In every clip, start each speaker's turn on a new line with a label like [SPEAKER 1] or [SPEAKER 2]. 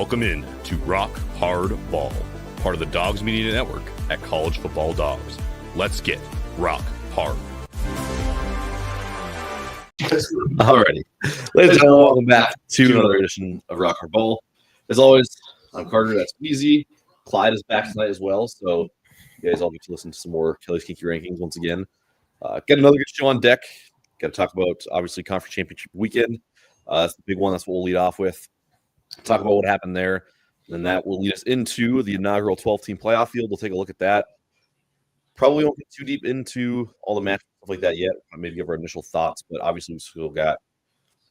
[SPEAKER 1] Welcome in to Rock Hard Ball, part of the Dogs Media Network at College Football Dogs. Let's get rock hard.
[SPEAKER 2] Alrighty. Ladies and gentlemen, welcome back to another edition of Rock Hard Ball. As always, I'm Karter, that's Weezy. Clyde is back tonight as well, so you guys all get to listen to some more Kelly's Kinky Rankings once again. Got another good show on deck. Got to talk about, obviously, Conference Championship weekend. That's the big one. That's what we'll lead off with. Talk about what happened there. And that will lead us into the inaugural 12-team playoff field. We'll take a look at that. Probably won't get too deep into all the matches, stuff like that yet. Maybe give our initial thoughts, but obviously we still got,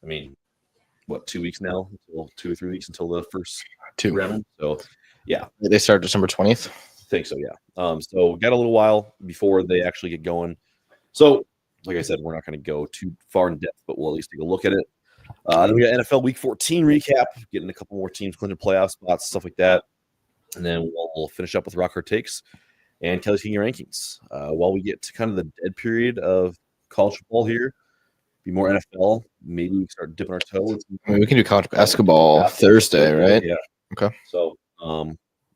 [SPEAKER 2] 2 weeks now? 2 or 3 weeks until the first two round. So, yeah.
[SPEAKER 3] They start December 20th?
[SPEAKER 2] I think so, yeah. So we got a little while before they actually get going. So, like I said, we're not going to go too far in depth, but we'll at least take a look at it. Then we got NFL Week 14 recap, getting a couple more teams clinching playoff spots, stuff like that. And then we'll finish up with Rock Hard Takes and Kelly's Kinky Rankings. While we get to kind of the dead period of college football here, be more NFL. Maybe we can start dipping our toes.
[SPEAKER 3] We can do college basketball Thursday, right?
[SPEAKER 2] Yeah.
[SPEAKER 3] Okay.
[SPEAKER 2] So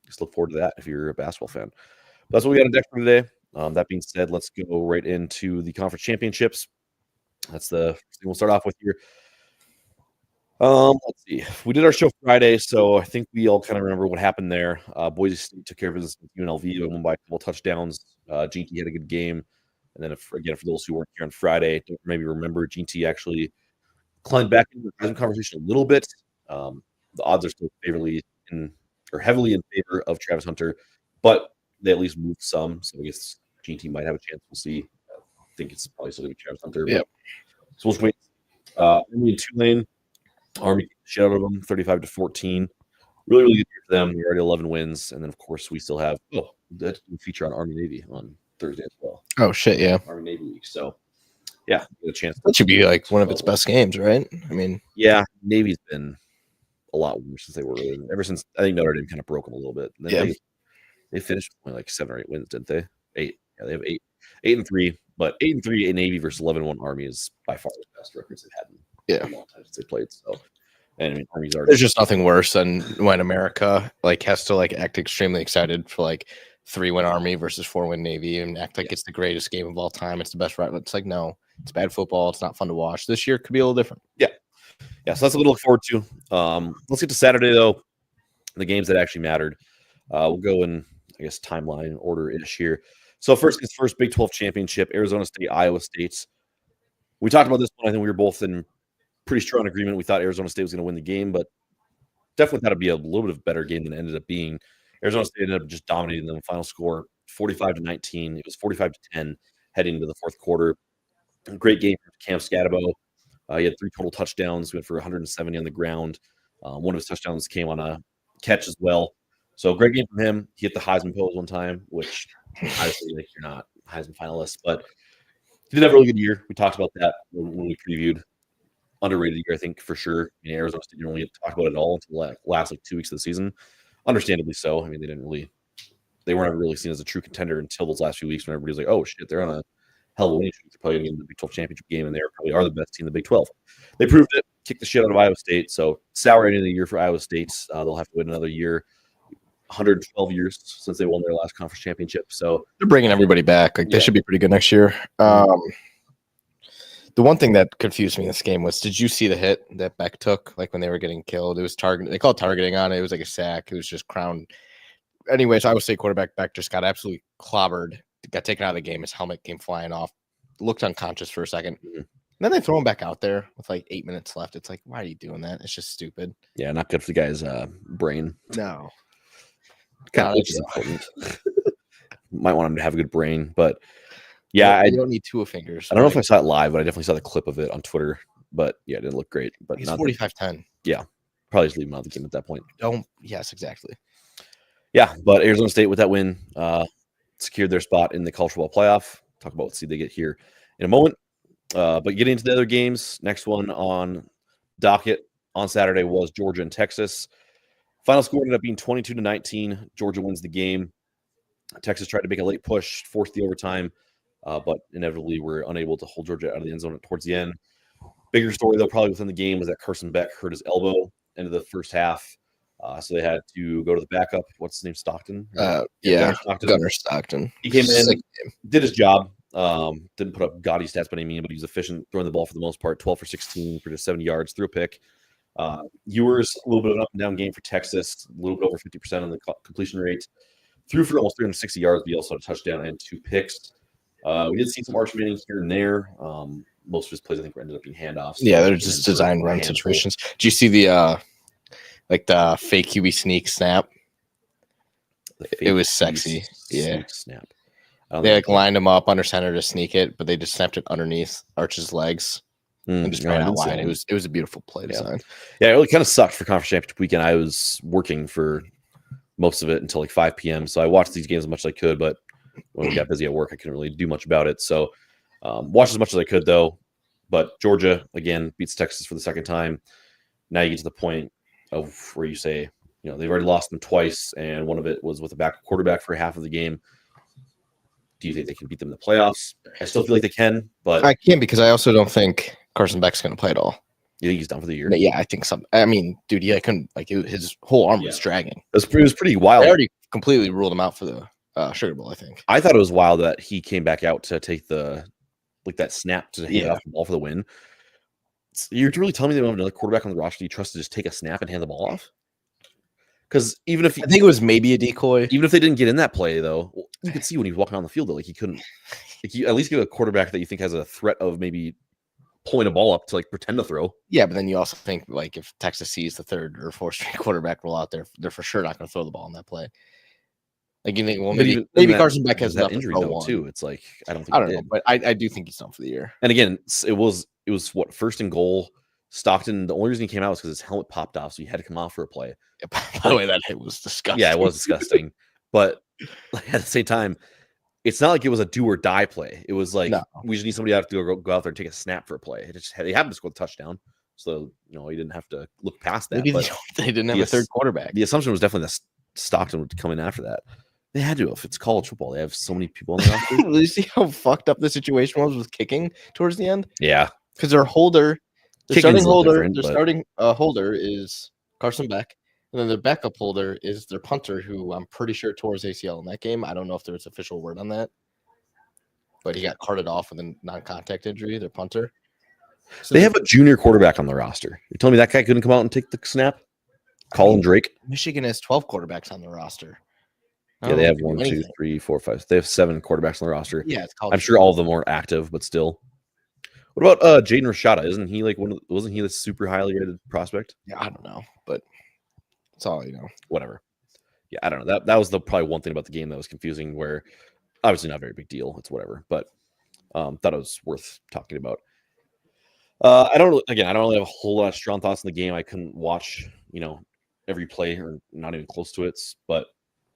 [SPEAKER 2] just look forward to that if you're a basketball fan. But that's what we got on deck for today. That being said, let's go right into the conference championships. That's the first thing we'll start off with here. Let's see. We did our show Friday, so I think we all kind of remember what happened there. Boise State took care of business with UNLV and won by a couple touchdowns. GT had a good game. And then, for those who weren't here on Friday, don't maybe remember, GT actually climbed back into the conversation a little bit. The odds are still heavily in favor of Travis Hunter, but they at least moved some. So I guess GT might have a chance. We'll see. I think it's probably still going to be Travis Hunter.
[SPEAKER 3] Yeah.
[SPEAKER 2] So we'll just wait. Only in Tulane. Army shit out of them, 35-14. Really, really good year for them. They're already 11 wins, and then of course we still have that feature on Army Navy on Thursday as well.
[SPEAKER 3] Oh shit, yeah.
[SPEAKER 2] Army Navy week. So yeah, get a chance.
[SPEAKER 3] That should be like one of its best games, right?
[SPEAKER 2] Yeah, Navy's been a lot worse since they were ever since I think Notre Dame kind of broke them a little bit. And then they finished with only like 7 or 8 wins, didn't they? 8. Yeah, they have 8-3, but 8-3 in Navy versus 11-1 Army is by far the best records they've had. A long time since they played. So, and Army's already.
[SPEAKER 3] There's just nothing worse than when America has to act extremely excited for 3-win Army versus 4-win Navy and act like it's the greatest game of all time. It's the best right. It's no, it's bad football. It's not fun to watch. This year could be a little different.
[SPEAKER 2] Yeah. So that's what to look forward to. Let's get to Saturday though. The games that actually mattered. We'll go in, I guess, timeline order-ish here. So first Big 12 championship, Arizona State, Iowa State. We talked about this one. I think we were both in pretty strong agreement. We thought Arizona State was going to win the game, but definitely thought it'd be a little bit of a better game than it ended up being. Arizona State ended up just dominating them. Final score 45-19. It was 45-10 heading into the fourth quarter. Great game for Cam Scatabo. He had 3 total touchdowns. Went for 170 on the ground. One of his touchdowns came on a catch as well. So great game from him. He hit the Heisman pose one time, which obviously you're not Heisman finalist, but he did have a really good year. We talked about that when we previewed. Underrated year, I think, for sure. Arizona State didn't really get to talk about it at all until the last 2 weeks of the season. Understandably so. They weren't ever really seen as a true contender until those last few weeks when everybody's like, oh shit, they're on a hell of a winning streak. They're probably going to get the Big 12 championship game, and they probably are the best team in the Big 12. They proved it, kicked the shit out of Iowa State. So sour end of the year for Iowa State. They'll have to wait another year. 112 years since they won their last conference championship. So
[SPEAKER 3] they're bringing everybody back. They should be pretty good next year. The one thing that confused me in this game was, did you see the hit that Beck took? When they were getting killed, it was target. They called targeting on it. It was like a sack. It was just crown. Anyways, Iowa State quarterback Beck just got absolutely clobbered. Got taken out of the game. His helmet came flying off. Looked unconscious for a second. Mm-hmm. And then they throw him back out there with 8 minutes left. It's why are you doing that? It's just stupid.
[SPEAKER 2] Yeah, not good for the guy's brain.
[SPEAKER 3] No.
[SPEAKER 2] God, which is important. Might want him to have a good brain, but yeah,
[SPEAKER 3] I don't need 2 fingers.
[SPEAKER 2] I don't know if I saw it live, but I definitely saw the clip of it on Twitter. But yeah, it didn't look great. But
[SPEAKER 3] he's 45-10.
[SPEAKER 2] Yeah, probably just leave him out of the game at that point.
[SPEAKER 3] Yes, exactly.
[SPEAKER 2] Yeah, but Arizona State with that win secured their spot in the college football playoff. Talk about what seed they get here in a moment. But getting into the other games, next one on docket on Saturday was Georgia and Texas. Final score ended up being 22-19. Georgia wins the game. Texas tried to make a late push, forced the overtime, but inevitably were unable to hold Georgia out of the end zone towards the end. Bigger story, though, probably within the game was that Carson Beck hurt his elbow end of the first half. So they had to go to the backup. What's his name? Stockton?
[SPEAKER 3] Yeah,
[SPEAKER 2] Stockton.
[SPEAKER 3] Gunnar Stockton.
[SPEAKER 2] He came in,
[SPEAKER 3] Sick.
[SPEAKER 2] did his job. Didn't put up gaudy stats by any means, but he was efficient throwing the ball for the most part. 12 for 16 for just 70 yards, threw a pick. Ewers, a little bit of an up and down game for Texas, a little bit over 50% on the completion rate. Threw for almost 360 yards, but he also had a touchdown and 2 picks. We did see some Arch Manning here and there. Most of his plays, I think, ended up being handoffs.
[SPEAKER 3] Yeah, they're just designed run situations. Do you see the the fake QB sneak snap? It was sexy. Yeah,
[SPEAKER 2] snap.
[SPEAKER 3] They lined him up under center to sneak it, but they just snapped it underneath Arch's legs and just ran out wide. It was a beautiful play design.
[SPEAKER 2] Yeah, it really kind of sucked for conference championship weekend. I was working for most of it until like 5 p.m. So I watched these games as much as I could, but when we got busy at work, I couldn't really do much about it. So watched as much as I could, though. But Georgia, again, beats Texas for the second time. Now you get to the point of where you say, they've already lost them twice, and one of it was with a backup quarterback for half of the game. Do you think they can beat them in the playoffs? I still feel like they can, but
[SPEAKER 3] I can't because I also don't think Carson Beck's going to play at all.
[SPEAKER 2] You think he's done for the year?
[SPEAKER 3] But yeah, I think some. I mean, dude, I couldn't his whole arm was dragging.
[SPEAKER 2] It was pretty wild.
[SPEAKER 3] They already completely ruled him out for the Sugar Bowl, I think.
[SPEAKER 2] I thought it was wild that he came back out to take that snap to hand off the ball for the win. You're really telling me they don't have another quarterback on the roster you trust to just take a snap and hand the ball off? Because I think
[SPEAKER 3] it was maybe a decoy.
[SPEAKER 2] Even if they didn't get in that play, though, you could see when he was walking on the field that he couldn't. You at least get a quarterback that you think has a threat of maybe pulling a ball up to pretend to throw.
[SPEAKER 3] Yeah, but then you also think if Texas sees the third or fourth string quarterback roll out there, they're for sure not going to throw the ball on that play. You think, well, maybe Carson Beck has that injury though
[SPEAKER 2] too. It's I don't
[SPEAKER 3] know, but I do think he's done for the year.
[SPEAKER 2] And again, it was what, first and goal. Stockton, the only reason he came out was because his helmet popped off, so he had to come off for a play.
[SPEAKER 3] Yeah, by the way, that hit was disgusting.
[SPEAKER 2] Yeah, it was disgusting. But at the same time, it's not like it was a do or die play. It was we just need somebody to go out there and take a snap for a play. They happened to score the touchdown, so he didn't have to look past that.
[SPEAKER 3] Maybe they didn't have a third quarterback.
[SPEAKER 2] The assumption was definitely that Stockton would come in after that. They had to. If it's college football, they have so many people on the roster.
[SPEAKER 3] Did you see how fucked up the situation was with kicking towards the end?
[SPEAKER 2] Yeah,
[SPEAKER 3] because their holder. The starting holder is Carson Beck, and then their backup holder is their punter, who I'm pretty sure tore his ACL in that game. I don't know if there's official word on that, but he got carted off with a non-contact injury, their punter.
[SPEAKER 2] So they have a junior quarterback on the roster. You're telling me that guy couldn't come out and take the snap? Colin Drake?
[SPEAKER 3] Michigan has 12 quarterbacks on the roster.
[SPEAKER 2] Yeah, they have 1, 2, 3, 4, 5. They have 7 quarterbacks on the roster.
[SPEAKER 3] Yeah,
[SPEAKER 2] I'm sure all of them aren't active, but still. What about Jaden Rashada? Isn't he wasn't he the super highly rated prospect?
[SPEAKER 3] Yeah, I don't know, but that's all
[SPEAKER 2] Whatever. Yeah, I don't know. That was probably one thing about the game that was confusing, where obviously not a very big deal. It's whatever, but thought it was worth talking about. I don't really have a whole lot of strong thoughts on the game. I couldn't watch, every play or not even close to it, but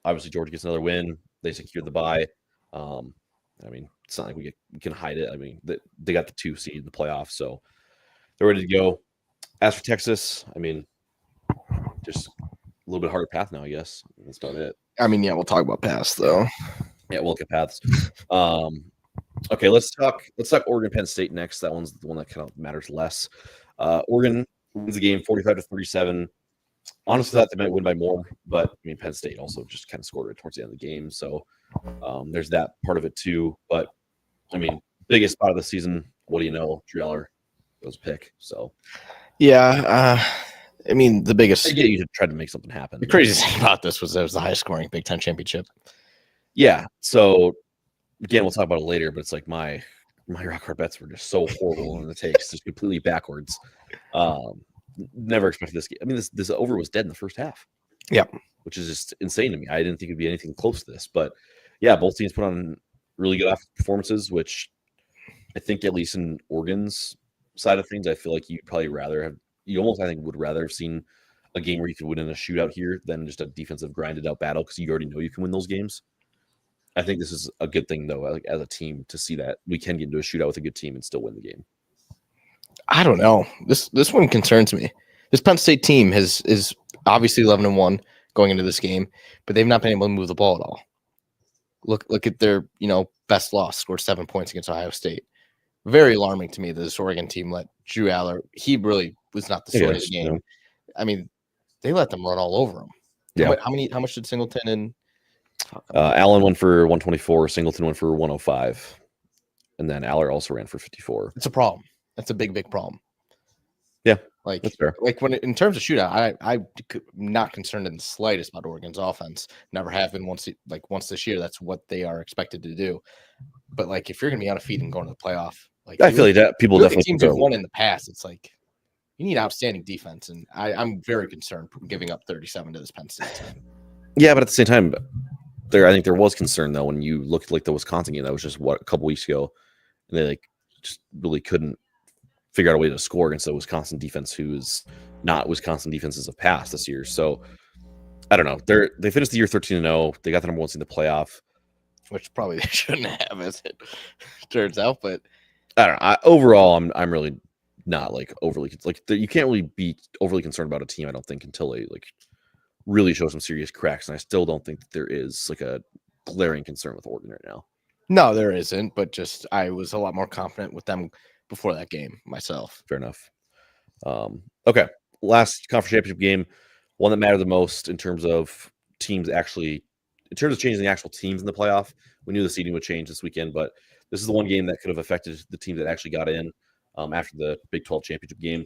[SPEAKER 2] obviously Georgia gets another win. They secured the bye. It's not like we can hide it. They got the 2 seed in the playoffs, so they're ready to go. As for Texas, just a little bit harder path now, I guess. That's about it.
[SPEAKER 3] We'll talk about paths though.
[SPEAKER 2] Yeah, we'll look at paths. Okay, let's talk Oregon Penn State next. That one's the one that kind of matters less. Oregon wins the game 45-37. Honestly, thought they might win by more, but Penn State also just kind of scored it towards the end of the game, so there's that part of it too. But biggest spot of the season. What do you know? Drew Eller was a pick. So
[SPEAKER 3] yeah, the biggest.
[SPEAKER 2] I get you to try to make something happen.
[SPEAKER 3] The crazy thing about this was it was the highest scoring Big Ten championship.
[SPEAKER 2] Yeah. So again, we'll talk about it later. But it's like my rock hard bets were just so horrible in the takes, just completely backwards. Never expected this game. This over was dead in the first half.
[SPEAKER 3] Yeah,
[SPEAKER 2] which is just insane to me. I didn't think it'd be anything close to this, but yeah, both teams put on really good offensive performances, which I think at least in Oregon's side of things, I feel like you'd probably would rather have seen a game where you could win in a shootout here than just a defensive grinded out battle, because you already know you can win those games. I think this is a good thing though, as a team, to see that we can get into a shootout with a good team and still win the game.
[SPEAKER 3] I don't know. This one concerns me. This Penn State team is obviously 11-1 going into this game, but they've not been able to move the ball at all. Look at their best loss, scored 7 points against Ohio State. Very alarming to me that this Oregon team let Drew Aller. He really was not the story of the game. They let them run all over them.
[SPEAKER 2] Yeah.
[SPEAKER 3] How much did Singleton and
[SPEAKER 2] Allen went for 124, Singleton went for 105, and then Aller also ran for 54.
[SPEAKER 3] It's a problem. That's a big problem.
[SPEAKER 2] Yeah,
[SPEAKER 3] like
[SPEAKER 2] that's fair.
[SPEAKER 3] like when in terms of shootout, I'm not concerned in the slightest about Oregon's offense. Never have been once this year. That's what they are expected to do. But like if you're gonna be on a feed and going to the playoff, like
[SPEAKER 2] I feel like that people definitely
[SPEAKER 3] teams have won in the past. It's like you need outstanding defense, and I'm very concerned giving up 37 to this Penn State team.
[SPEAKER 2] Yeah, but at the same time, I think there was concern though when you looked like the Wisconsin game that was just a couple weeks ago, and they like just really couldn't figure out a way to score against the Wisconsin defense, who's not Wisconsin defenses of past this year. So I don't know. They finished the year 13-0. They got the number 1 seed in the playoff,
[SPEAKER 3] which probably they shouldn't have, as it turns out. But
[SPEAKER 2] I don't know. Overall, I'm really not like overly like you can't really be overly concerned about a team. I don't think until they like really show some serious cracks, and I still don't think that there is like a glaring concern with Oregon right now.
[SPEAKER 3] No, there isn't. But just I was a lot more confident with them before that game myself.
[SPEAKER 2] Fair enough. Okay, last conference championship game, one that mattered the most in terms of changing the actual teams in the playoff. We knew the seeding would change this weekend, but this is the one game that could have affected the team that actually got in after the Big 12 championship game.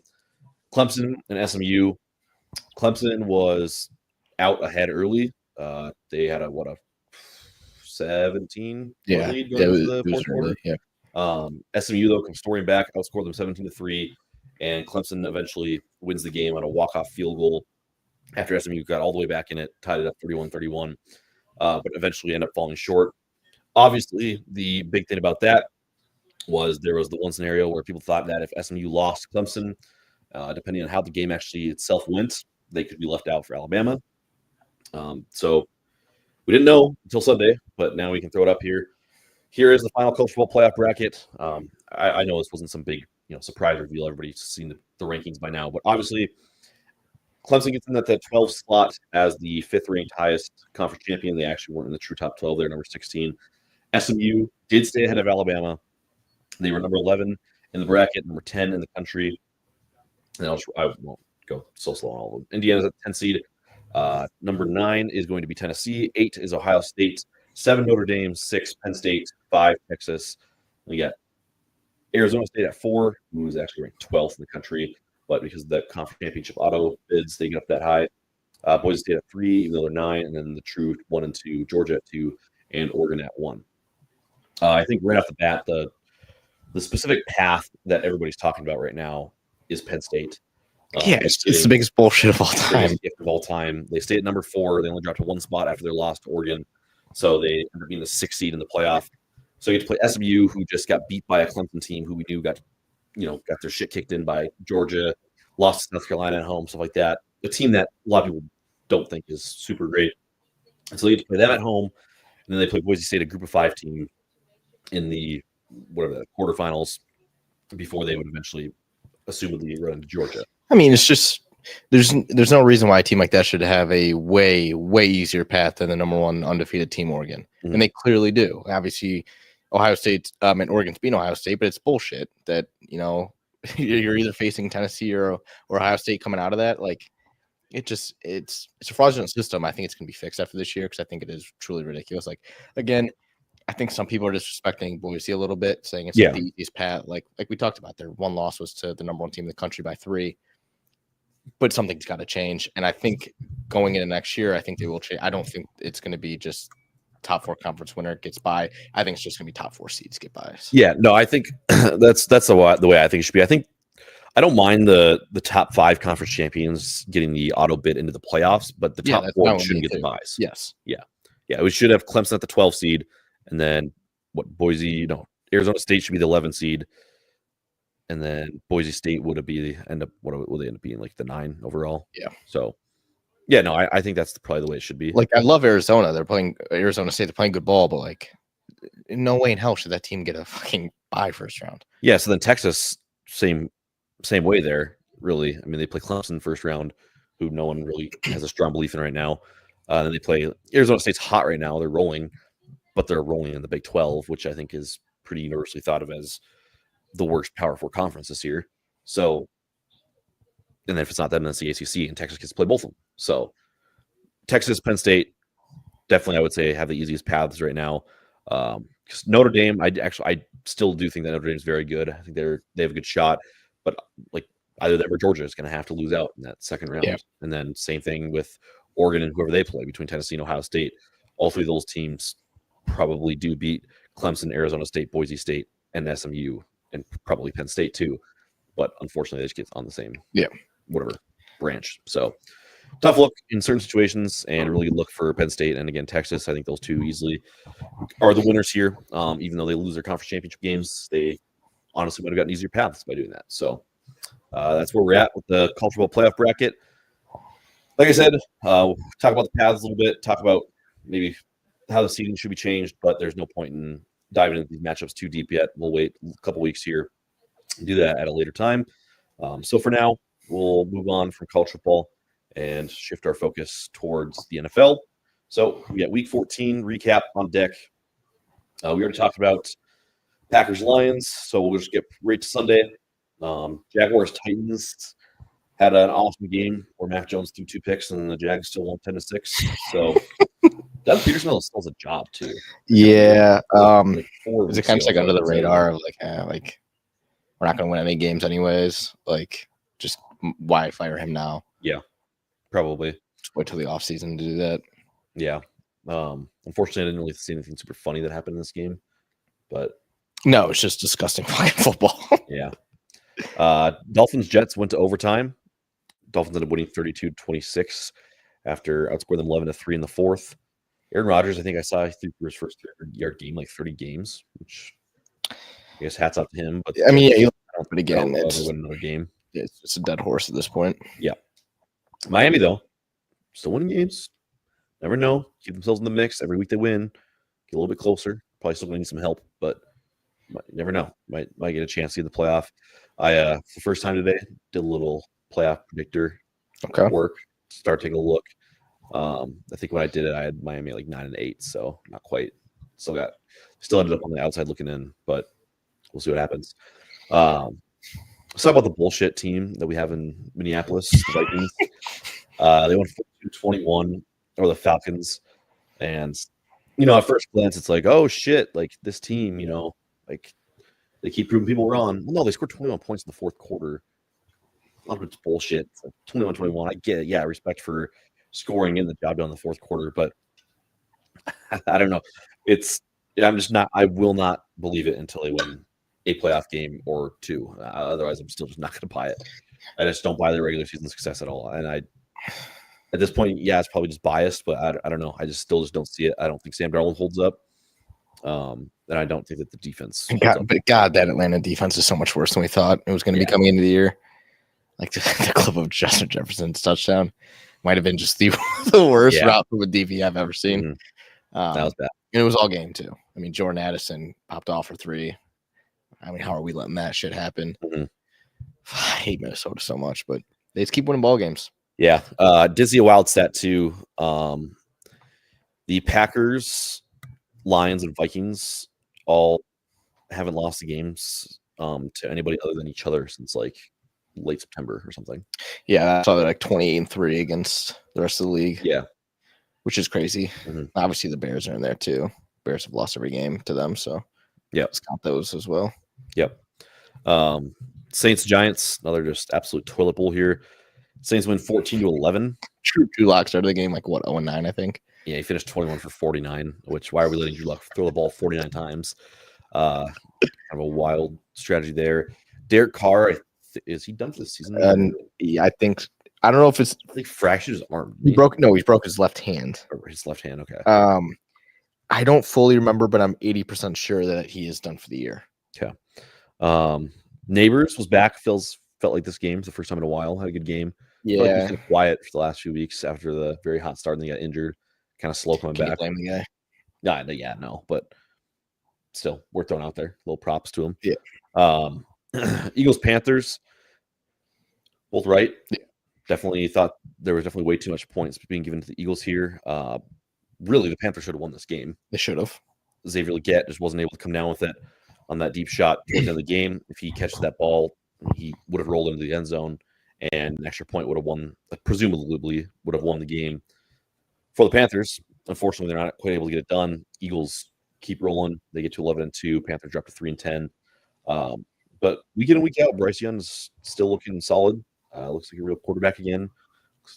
[SPEAKER 2] Clemson and SMU. Clemson was out ahead early. They had a 17 lead going into the fourth quarter.
[SPEAKER 3] Yeah.
[SPEAKER 2] SMU though comes storming back, outscored them 17-3, and Clemson eventually wins the game on a walk-off field goal after SMU got all the way back in it, tied it up 31-31, but eventually ended up falling short. Obviously, the big thing about that was there was the one scenario where people thought that if SMU lost Clemson, depending on how the game actually itself went, they could be left out for Alabama. So we didn't know until Sunday, but now we can throw it up here. Here is the final college football playoff bracket. I know this wasn't some big surprise reveal. Everybody's seen the rankings by now, but obviously Clemson gets in at the 12th slot as the 5th ranked highest conference champion. They actually weren't in the true top 12. They're number 16. SMU did stay ahead of Alabama. They were number 11 in the bracket, number 10 in the country. And I won't go so slow on all of them. Indiana's at the 10th seed. Number 9 is going to be Tennessee. 8 is Ohio State. 7 Notre Dame. 6 Penn State. 5 Texas. We got Arizona State at 4, who's actually ranked 12th in the country. But because of the conference championship auto bids, they get up that high. Boise State at 3, even though they're 9, and then the true 1 and 2, Georgia at 2, and Oregon at 1. I think right off the bat, the specific path that everybody's talking about right now is Penn State.
[SPEAKER 3] It's the biggest bullshit of all time.
[SPEAKER 2] They stay at number 4. They only dropped to 1 spot after their loss to Oregon, so they end up being the 6th seed in the playoff. So you get to play SMU, who just got beat by a Clemson team who we knew got their shit kicked in by Georgia, lost to North Carolina at home, stuff like that. A team that a lot of people don't think is super great. And so you get to play them at home, and then they play Boise State, a group of 5 team, in the quarterfinals before they would eventually assumedly run into Georgia.
[SPEAKER 3] I mean, it's just there's no reason why a team like that should have a way easier path than the number 1 undefeated team, Oregon, and they clearly do. Obviously, Ohio State and Oregon's beating Ohio State, but it's bullshit that you're either facing Tennessee or Ohio State coming out of that. Like it's a fraudulent system. I think it's gonna be fixed after this year because I think it is truly ridiculous. Like again, I think some people are disrespecting Boise a little bit, saying it's the easiest path. Like we talked about, their one loss was to the number 1 team in the country by 3. But something's got to change, and I think going into next year, I think they will change. I don't think it's going to be just top 4 conference winner gets by. I think it's just going to be top 4 seeds get by.
[SPEAKER 2] Yeah, no, I think that's the way I think it should be. I don't mind the top 5 conference champions getting the auto bid into the playoffs, but the top 4 shouldn't get the buys.
[SPEAKER 3] Yes,
[SPEAKER 2] yeah, we should have Clemson at the 12 seed, and then Arizona State should be the 11 seed. And then Boise State would end up being like the 9 overall?
[SPEAKER 3] Yeah.
[SPEAKER 2] So, yeah, no, I think that's probably the way it should be.
[SPEAKER 3] Like I love Arizona. They're playing Arizona State. They're playing good ball, but like, in no way in hell should that team get a fucking bye first round.
[SPEAKER 2] Yeah. So then Texas, same way there. Really, I mean, they play Clemson first round, who no one really has a strong belief in right now. Then they play Arizona State's hot right now. They're rolling, but they're rolling in the Big 12, which I think is pretty universally thought of as the worst Power 4 conference this year. So And then if it's not them, then it's the ACC, and Texas gets to play both of them. So Texas, Penn State, definitely I would say have the easiest paths right now. Because Notre Dame, I still do think that Notre Dame is very good. I think they have a good shot, but like either them or Georgia is going to have to lose out in that second round.
[SPEAKER 3] Yeah.
[SPEAKER 2] And then same thing with Oregon and whoever they play between Tennessee and Ohio State. All three of those teams probably do beat Clemson, Arizona State, Boise State, and SMU, and probably Penn State too. But unfortunately, they just get on the same whatever branch. So tough look in certain situations, and really good look for Penn State and again Texas. I think those two easily are the winners here. Even though they lose their conference championship games, they honestly would have gotten easier paths by doing that. So that's where we're at with the college football playoff bracket. Like I said, we'll talk about the paths a little bit, talk about maybe how the seeding should be changed, but there's no point in diving into these matchups too deep yet. We'll wait a couple weeks here and do that at a later time. So for now, we'll move on from college football and shift our focus towards the NFL. So we got Week 14 recap on deck. We already talked about Packers Lions, so we'll just get right to Sunday. Jaguars Titans had an awesome game where Mac Jones threw 2 picks and the Jags still won 10-6. So Doug Peterson still has a job too.
[SPEAKER 3] Yeah.
[SPEAKER 2] Like
[SPEAKER 3] is it kind of like under the radar of like we're not going to win any games anyways? Like, just why fire him now?
[SPEAKER 2] Yeah, probably.
[SPEAKER 3] Just wait till the offseason to do that.
[SPEAKER 2] Yeah. Unfortunately, I didn't really see anything super funny that happened in this game, but
[SPEAKER 3] no, it's just disgusting fucking football.
[SPEAKER 2] Yeah. Dolphins Jets went to overtime. Dolphins ended up winning 32-26 after outscoring them 11-3 in the fourth. Aaron Rodgers, I think I saw he threw for his first 300-yard game, like 30 games, which I guess hats off to him. But
[SPEAKER 3] I mean, yeah, but again,
[SPEAKER 2] it's win another game.
[SPEAKER 3] It's just a dead horse at this point.
[SPEAKER 2] Yeah. Miami though, still winning games. Never know. Keep themselves in the mix every week. They win. Get a little bit closer. Probably still going to need some help, but you never know. Might get a chance to get the playoff. I for the first time today did a little playoff predictor work. Start taking a look. I think when I did it, I had Miami like 9-8, so not quite. Still ended up on the outside looking in, but we'll see what happens. Let's talk about the bullshit team that we have in Minneapolis, the Vikings. They won 42-21 over the Falcons, and at first glance, it's like, oh shit, like this team, like they keep proving people wrong. Well, no, they scored 21 points in the fourth quarter. A lot of it's bullshit. It's like 21-21. I get it. Yeah, respect for scoring in the job done in the fourth quarter, but I don't know. I will not believe it until they win a playoff game or two. Otherwise, I'm still just not going to buy it. I just don't buy the regular season success at all. And at this point, yeah, it's probably just biased, but I don't know. I still don't see it. I don't think Sam Darnold holds up. And I don't think that the defense.
[SPEAKER 3] God, that Atlanta defense is so much worse than we thought it was going to be coming into the year. Like the clip of Justin Jefferson's touchdown might have been just the worst route from a DB I've ever seen.
[SPEAKER 2] Mm-hmm. That was bad.
[SPEAKER 3] And it was all game too. I mean, Jordan Addison popped off for 3. I mean, how are we letting that shit happen?
[SPEAKER 2] Mm-hmm.
[SPEAKER 3] I hate Minnesota so much, but they just keep winning ball games.
[SPEAKER 2] Yeah. Dizzy a wild stat too. The Packers, Lions, and Vikings all haven't lost the games to anybody other than each other since like late September or something.
[SPEAKER 3] Yeah, I saw they're like 28-3 against the rest of the league.
[SPEAKER 2] Yeah.
[SPEAKER 3] Which is crazy.
[SPEAKER 2] Mm-hmm.
[SPEAKER 3] Obviously, the Bears are in there too. Bears have lost every game to them, so let's count those as well.
[SPEAKER 2] Yep. Saints Giants, another just absolute toilet bowl here. Saints win 14-11.
[SPEAKER 3] Drew Lock started the game like 0-9, I think.
[SPEAKER 2] Yeah, he finished 21 for 49. Which why are we letting Drew Lock throw the ball 49 times? Kind of a wild strategy there. Derek Carr, is he done for the season?
[SPEAKER 3] Yeah, I don't know if it's.
[SPEAKER 2] I think fractured his arm.
[SPEAKER 3] He broke his left hand.
[SPEAKER 2] Or his left hand. Okay.
[SPEAKER 3] I don't fully remember, but I'm 80% sure that he is done for the year.
[SPEAKER 2] Okay. Neighbors was back. Felt like this game was the first time in a while. Had a good game.
[SPEAKER 3] Yeah.
[SPEAKER 2] Like he's been quiet for the last few weeks after the very hot start, and then he got injured. Kind of slow coming back.
[SPEAKER 3] Blame the guy.
[SPEAKER 2] Yeah, no, but still, we're throwing out there. Little props to him.
[SPEAKER 3] Yeah.
[SPEAKER 2] Eagles Panthers, both right.
[SPEAKER 3] Yeah.
[SPEAKER 2] Definitely thought there was definitely way too much points being given to the Eagles here. Really, the Panthers should have won this game.
[SPEAKER 3] They should have.
[SPEAKER 2] Xavier Legette just wasn't able to come down with it on that deep shot towards the end of the game. If he catches that ball, he would have rolled into the end zone and an extra point would have won, presumably would have won the game for the Panthers. Unfortunately, they're not quite able to get it done. Eagles keep rolling. They get to 11-2. Panthers drop to 3-10. But week in and week out, Bryce Young's still looking solid. Looks like a real quarterback again.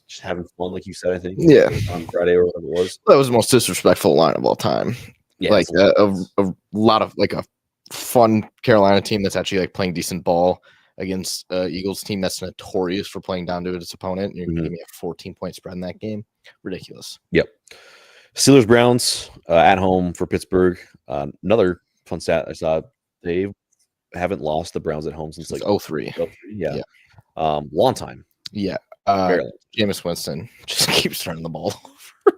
[SPEAKER 2] Just having fun, like you said, I think.
[SPEAKER 3] Yeah.
[SPEAKER 2] On Friday or whatever it was.
[SPEAKER 3] That was the most disrespectful line of all time.
[SPEAKER 2] Yeah,
[SPEAKER 3] like a lot of like a fun Carolina team that's actually like playing decent ball against Eagles team that's notorious for playing down to its opponent. You're going to give me a 14-point spread in that game. Ridiculous.
[SPEAKER 2] Yep. Steelers Browns at home for Pittsburgh. Another fun stat I saw. They haven't lost the Browns at home since like
[SPEAKER 3] 03.
[SPEAKER 2] Yeah. Long time.
[SPEAKER 3] Yeah. Jameis Winston just keeps turning the ball over.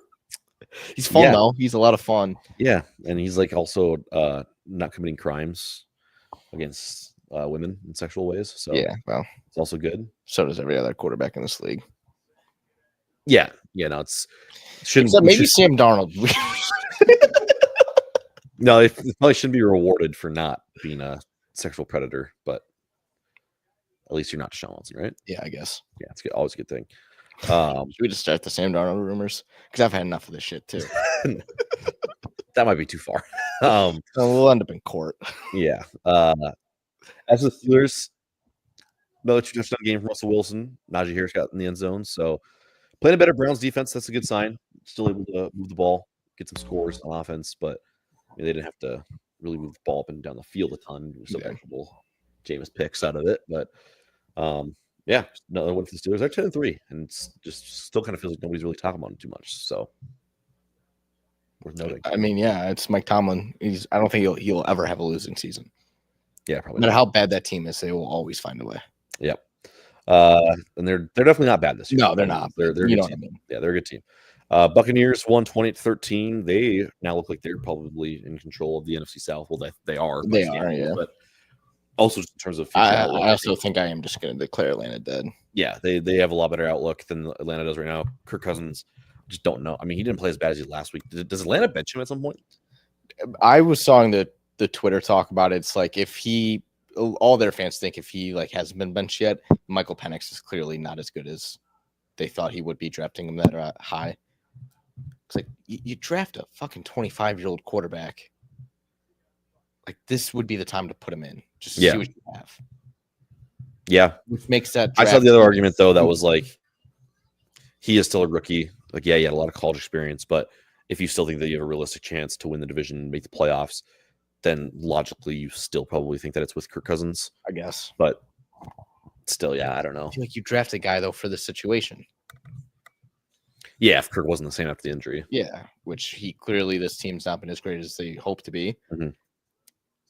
[SPEAKER 3] He's fun though. He's a lot of fun.
[SPEAKER 2] Yeah, and he's like also not committing crimes against women in sexual ways. So
[SPEAKER 3] yeah, well,
[SPEAKER 2] it's also good.
[SPEAKER 3] So does every other quarterback in this league.
[SPEAKER 2] Yeah. No, it's shouldn't.
[SPEAKER 3] Except maybe Sam Darnold.
[SPEAKER 2] No, they probably shouldn't be rewarded for not being a sexual predator, but at least you're not Deshaun Watson, right?
[SPEAKER 3] Yeah, I guess.
[SPEAKER 2] Yeah, it's good, always a good thing.
[SPEAKER 3] Should we just start the Sam Darnold rumors? Because I've had enough of this shit too.
[SPEAKER 2] That might be too far.
[SPEAKER 3] So we'll end up in court.
[SPEAKER 2] Yeah. As the Steelers, another 2 touchdown game from Russell Wilson. Najee Harris got in the end zone. So playing a better Browns defense, that's a good sign. Still able to move the ball, get some scores on offense, but they didn't have to really move the ball up and down the field a ton. It was so comfortable. Jameis picks out of it. But yeah, another one for the Steelers. They're 10-3, and it's just still kind of feels like nobody's really talking about them too much. So worth noting.
[SPEAKER 3] I mean, yeah, it's Mike Tomlin. I don't think he'll ever have a losing season.
[SPEAKER 2] Yeah, probably.
[SPEAKER 3] No matter how bad that team is, they will always find a way.
[SPEAKER 2] Yep. And they're definitely not bad this year.
[SPEAKER 3] No, they're not.
[SPEAKER 2] They're
[SPEAKER 3] you know
[SPEAKER 2] what
[SPEAKER 3] I mean.
[SPEAKER 2] Yeah, they're a good team. Buccaneers won 20-13. They now look like they're probably in control of the NFC South. Well, they are.
[SPEAKER 3] They are, yeah.
[SPEAKER 2] But also just in terms of
[SPEAKER 3] I also think I am just going to declare Atlanta dead.
[SPEAKER 2] Yeah, they have a lot better outlook than Atlanta does right now. Kirk Cousins, just don't know. I mean, he didn't play as bad as he did last week. Does Atlanta bench him at some point?
[SPEAKER 3] I was saw the Twitter talk about it. It's like all their fans think if he like hasn't been benched yet, Michael Penix is clearly not as good as they thought he would be, drafting him that high. It's like you draft a fucking 25-year-old quarterback. Like this would be the time to put him in, just to see what you have.
[SPEAKER 2] Yeah,
[SPEAKER 3] which makes that.
[SPEAKER 2] I saw the other argument though that was like he is still a rookie. Like he had a lot of college experience, but if you still think that you have a realistic chance to win the division and make the playoffs, then logically you still probably think that it's with Kirk Cousins,
[SPEAKER 3] I guess.
[SPEAKER 2] But still, yeah, I don't know.
[SPEAKER 3] I feel like you draft a guy though for the situation.
[SPEAKER 2] Yeah, if Kirk wasn't the same after the injury.
[SPEAKER 3] Yeah, which he clearly this team's not been as great as they hope to be.
[SPEAKER 2] Mm-hmm.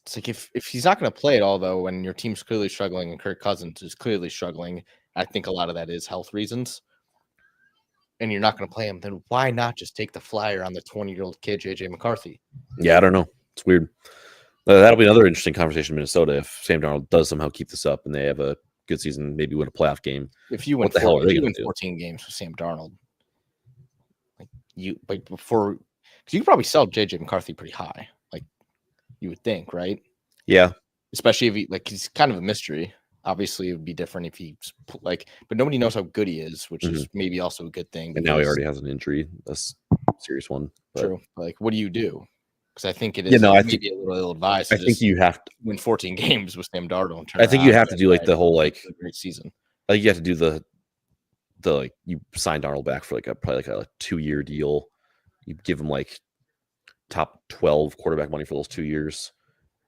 [SPEAKER 3] It's like if he's not going to play at all though, when your team's clearly struggling and Kirk Cousins is clearly struggling, I think a lot of that is health reasons. And you're not going to play him, then why not just take the flyer on the 20-year-old kid, JJ McCarthy?
[SPEAKER 2] Yeah, I don't know. It's weird. That'll be another interesting conversation in Minnesota if Sam Darnold does somehow keep this up and they have a good season, maybe win a playoff game.
[SPEAKER 3] If you win, 14 games with Sam Darnold, because you could probably sell JJ McCarthy pretty high, like you would think, right?
[SPEAKER 2] Yeah,
[SPEAKER 3] especially if he's kind of a mystery. Obviously, it would be different if he's but nobody knows how good he is, which is maybe also a good thing.
[SPEAKER 2] And now he already has an injury, a serious one. But.
[SPEAKER 3] True. Like, what do you do? Because I think it is.
[SPEAKER 2] I
[SPEAKER 3] think a little ill-advised.
[SPEAKER 2] I think you have to
[SPEAKER 3] win 14 games with Sam Darnold.
[SPEAKER 2] I think you have to do like the whole like
[SPEAKER 3] great season.
[SPEAKER 2] I think you have to do the like you sign Darnold back for probably a 2-year deal. You give him like top 12 quarterback money for those 2 years,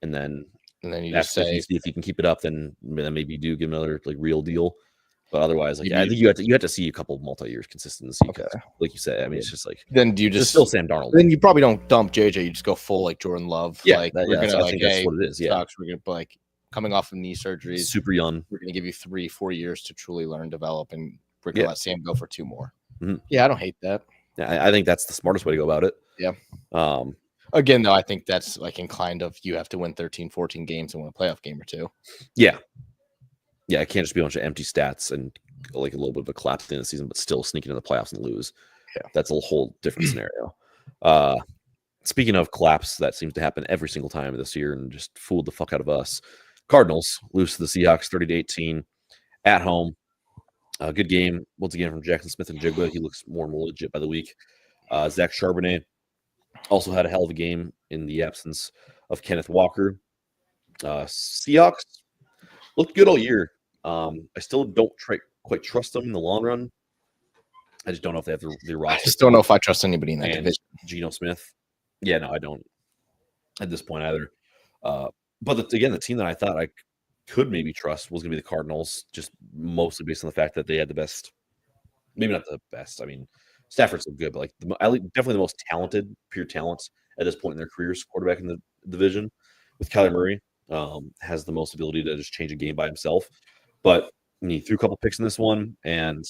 [SPEAKER 2] and then
[SPEAKER 3] you just say
[SPEAKER 2] see if you can keep it up. Then maybe you do give another like real deal. But otherwise, I think you have to see a couple of multi-years consistency. Okay. Like you said, I mean, it's just like
[SPEAKER 3] then do you just
[SPEAKER 2] still Sam Darnold?
[SPEAKER 3] Then you probably don't dump JJ. You just go full like Jordan Love.
[SPEAKER 2] Yeah,
[SPEAKER 3] like
[SPEAKER 2] we're
[SPEAKER 3] gonna
[SPEAKER 2] I think that's what it is. Yeah,
[SPEAKER 3] sucks. We're gonna like coming off of knee surgeries,
[SPEAKER 2] super young.
[SPEAKER 3] We're gonna give you 3-4 years to truly learn, develop, and we're gonna let Sam go for 2 more.
[SPEAKER 2] Mm-hmm.
[SPEAKER 3] Yeah, I don't hate that.
[SPEAKER 2] Yeah, I think that's the smartest way to go about it.
[SPEAKER 3] Yeah. Again, though, I think that's like inclined of you have to win 13, 14 games and win a playoff game or 2.
[SPEAKER 2] Yeah. Yeah, it can't just be a bunch of empty stats and like a little bit of a collapse at the end of the season, but still sneak into the playoffs and lose.
[SPEAKER 3] Yeah.
[SPEAKER 2] That's a whole different scenario. Speaking of collapse, that seems to happen every single time this year and just fooled the fuck out of us. Cardinals lose to the Seahawks 30-18 at home. Good game once again from Jackson Smith and Jigba. He looks more and more legit by the week. Zach Charbonnet also had a hell of a game in the absence of Kenneth Walker. Seahawks looked good all year. I still don't quite trust them in the long run. I just don't know if they have the roster.
[SPEAKER 3] I just don't know if I trust anybody in that division.
[SPEAKER 2] Geno Smith. Yeah, no, I don't at this point either. But again, the team that I thought I could maybe trust was going to be the Cardinals, just mostly based on the fact that they had the best, maybe not the best. I mean, Stafford's so good, but like definitely the most talented, pure talent at this point in their careers, quarterback in the division with Kyler Murray. Has the most ability to just change a game by himself. But I mean, he threw a couple picks in this one, and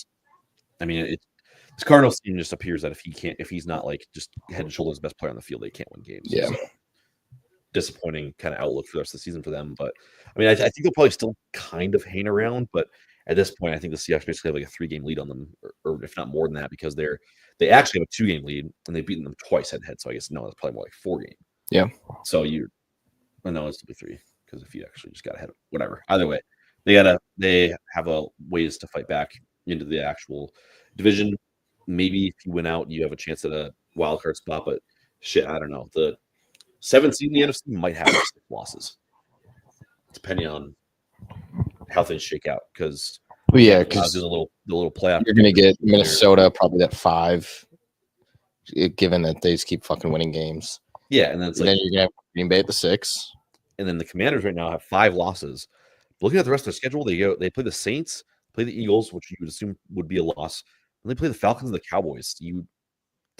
[SPEAKER 2] I mean, this Cardinals team just appears that if he's not like just head and shoulders best player on the field, they can't win games.
[SPEAKER 3] Yeah.
[SPEAKER 2] So, disappointing kind of outlook for the rest of the season for them. But I mean, I think they'll probably still kind of hang around. But at this point, I think the Seahawks basically have like a 3-game lead on them, or if not more than that, because they actually have a 2-game lead and they've beaten them twice head to head. So I guess no, it's probably more like 4-game.
[SPEAKER 3] Yeah.
[SPEAKER 2] So no, it's to be 3 because if you actually just got ahead of whatever. Either way, they have a ways to fight back into the actual division. Maybe if you win out, you have a chance at a wild card spot. But shit, I don't know. The 7th seed in the NFC might have 6 losses, depending on how things shake out. Because
[SPEAKER 3] because
[SPEAKER 2] the little playoff,
[SPEAKER 3] you're going to get Minnesota probably at 5, given that they just keep fucking winning games.
[SPEAKER 2] Yeah, and then
[SPEAKER 3] then you're going to have Green Bay at the 6.
[SPEAKER 2] And then the Commanders right now have 5 losses. But looking at the rest of their schedule, they play the Saints, play the Eagles, which you would assume would be a loss, and they play the Falcons and the Cowboys. There's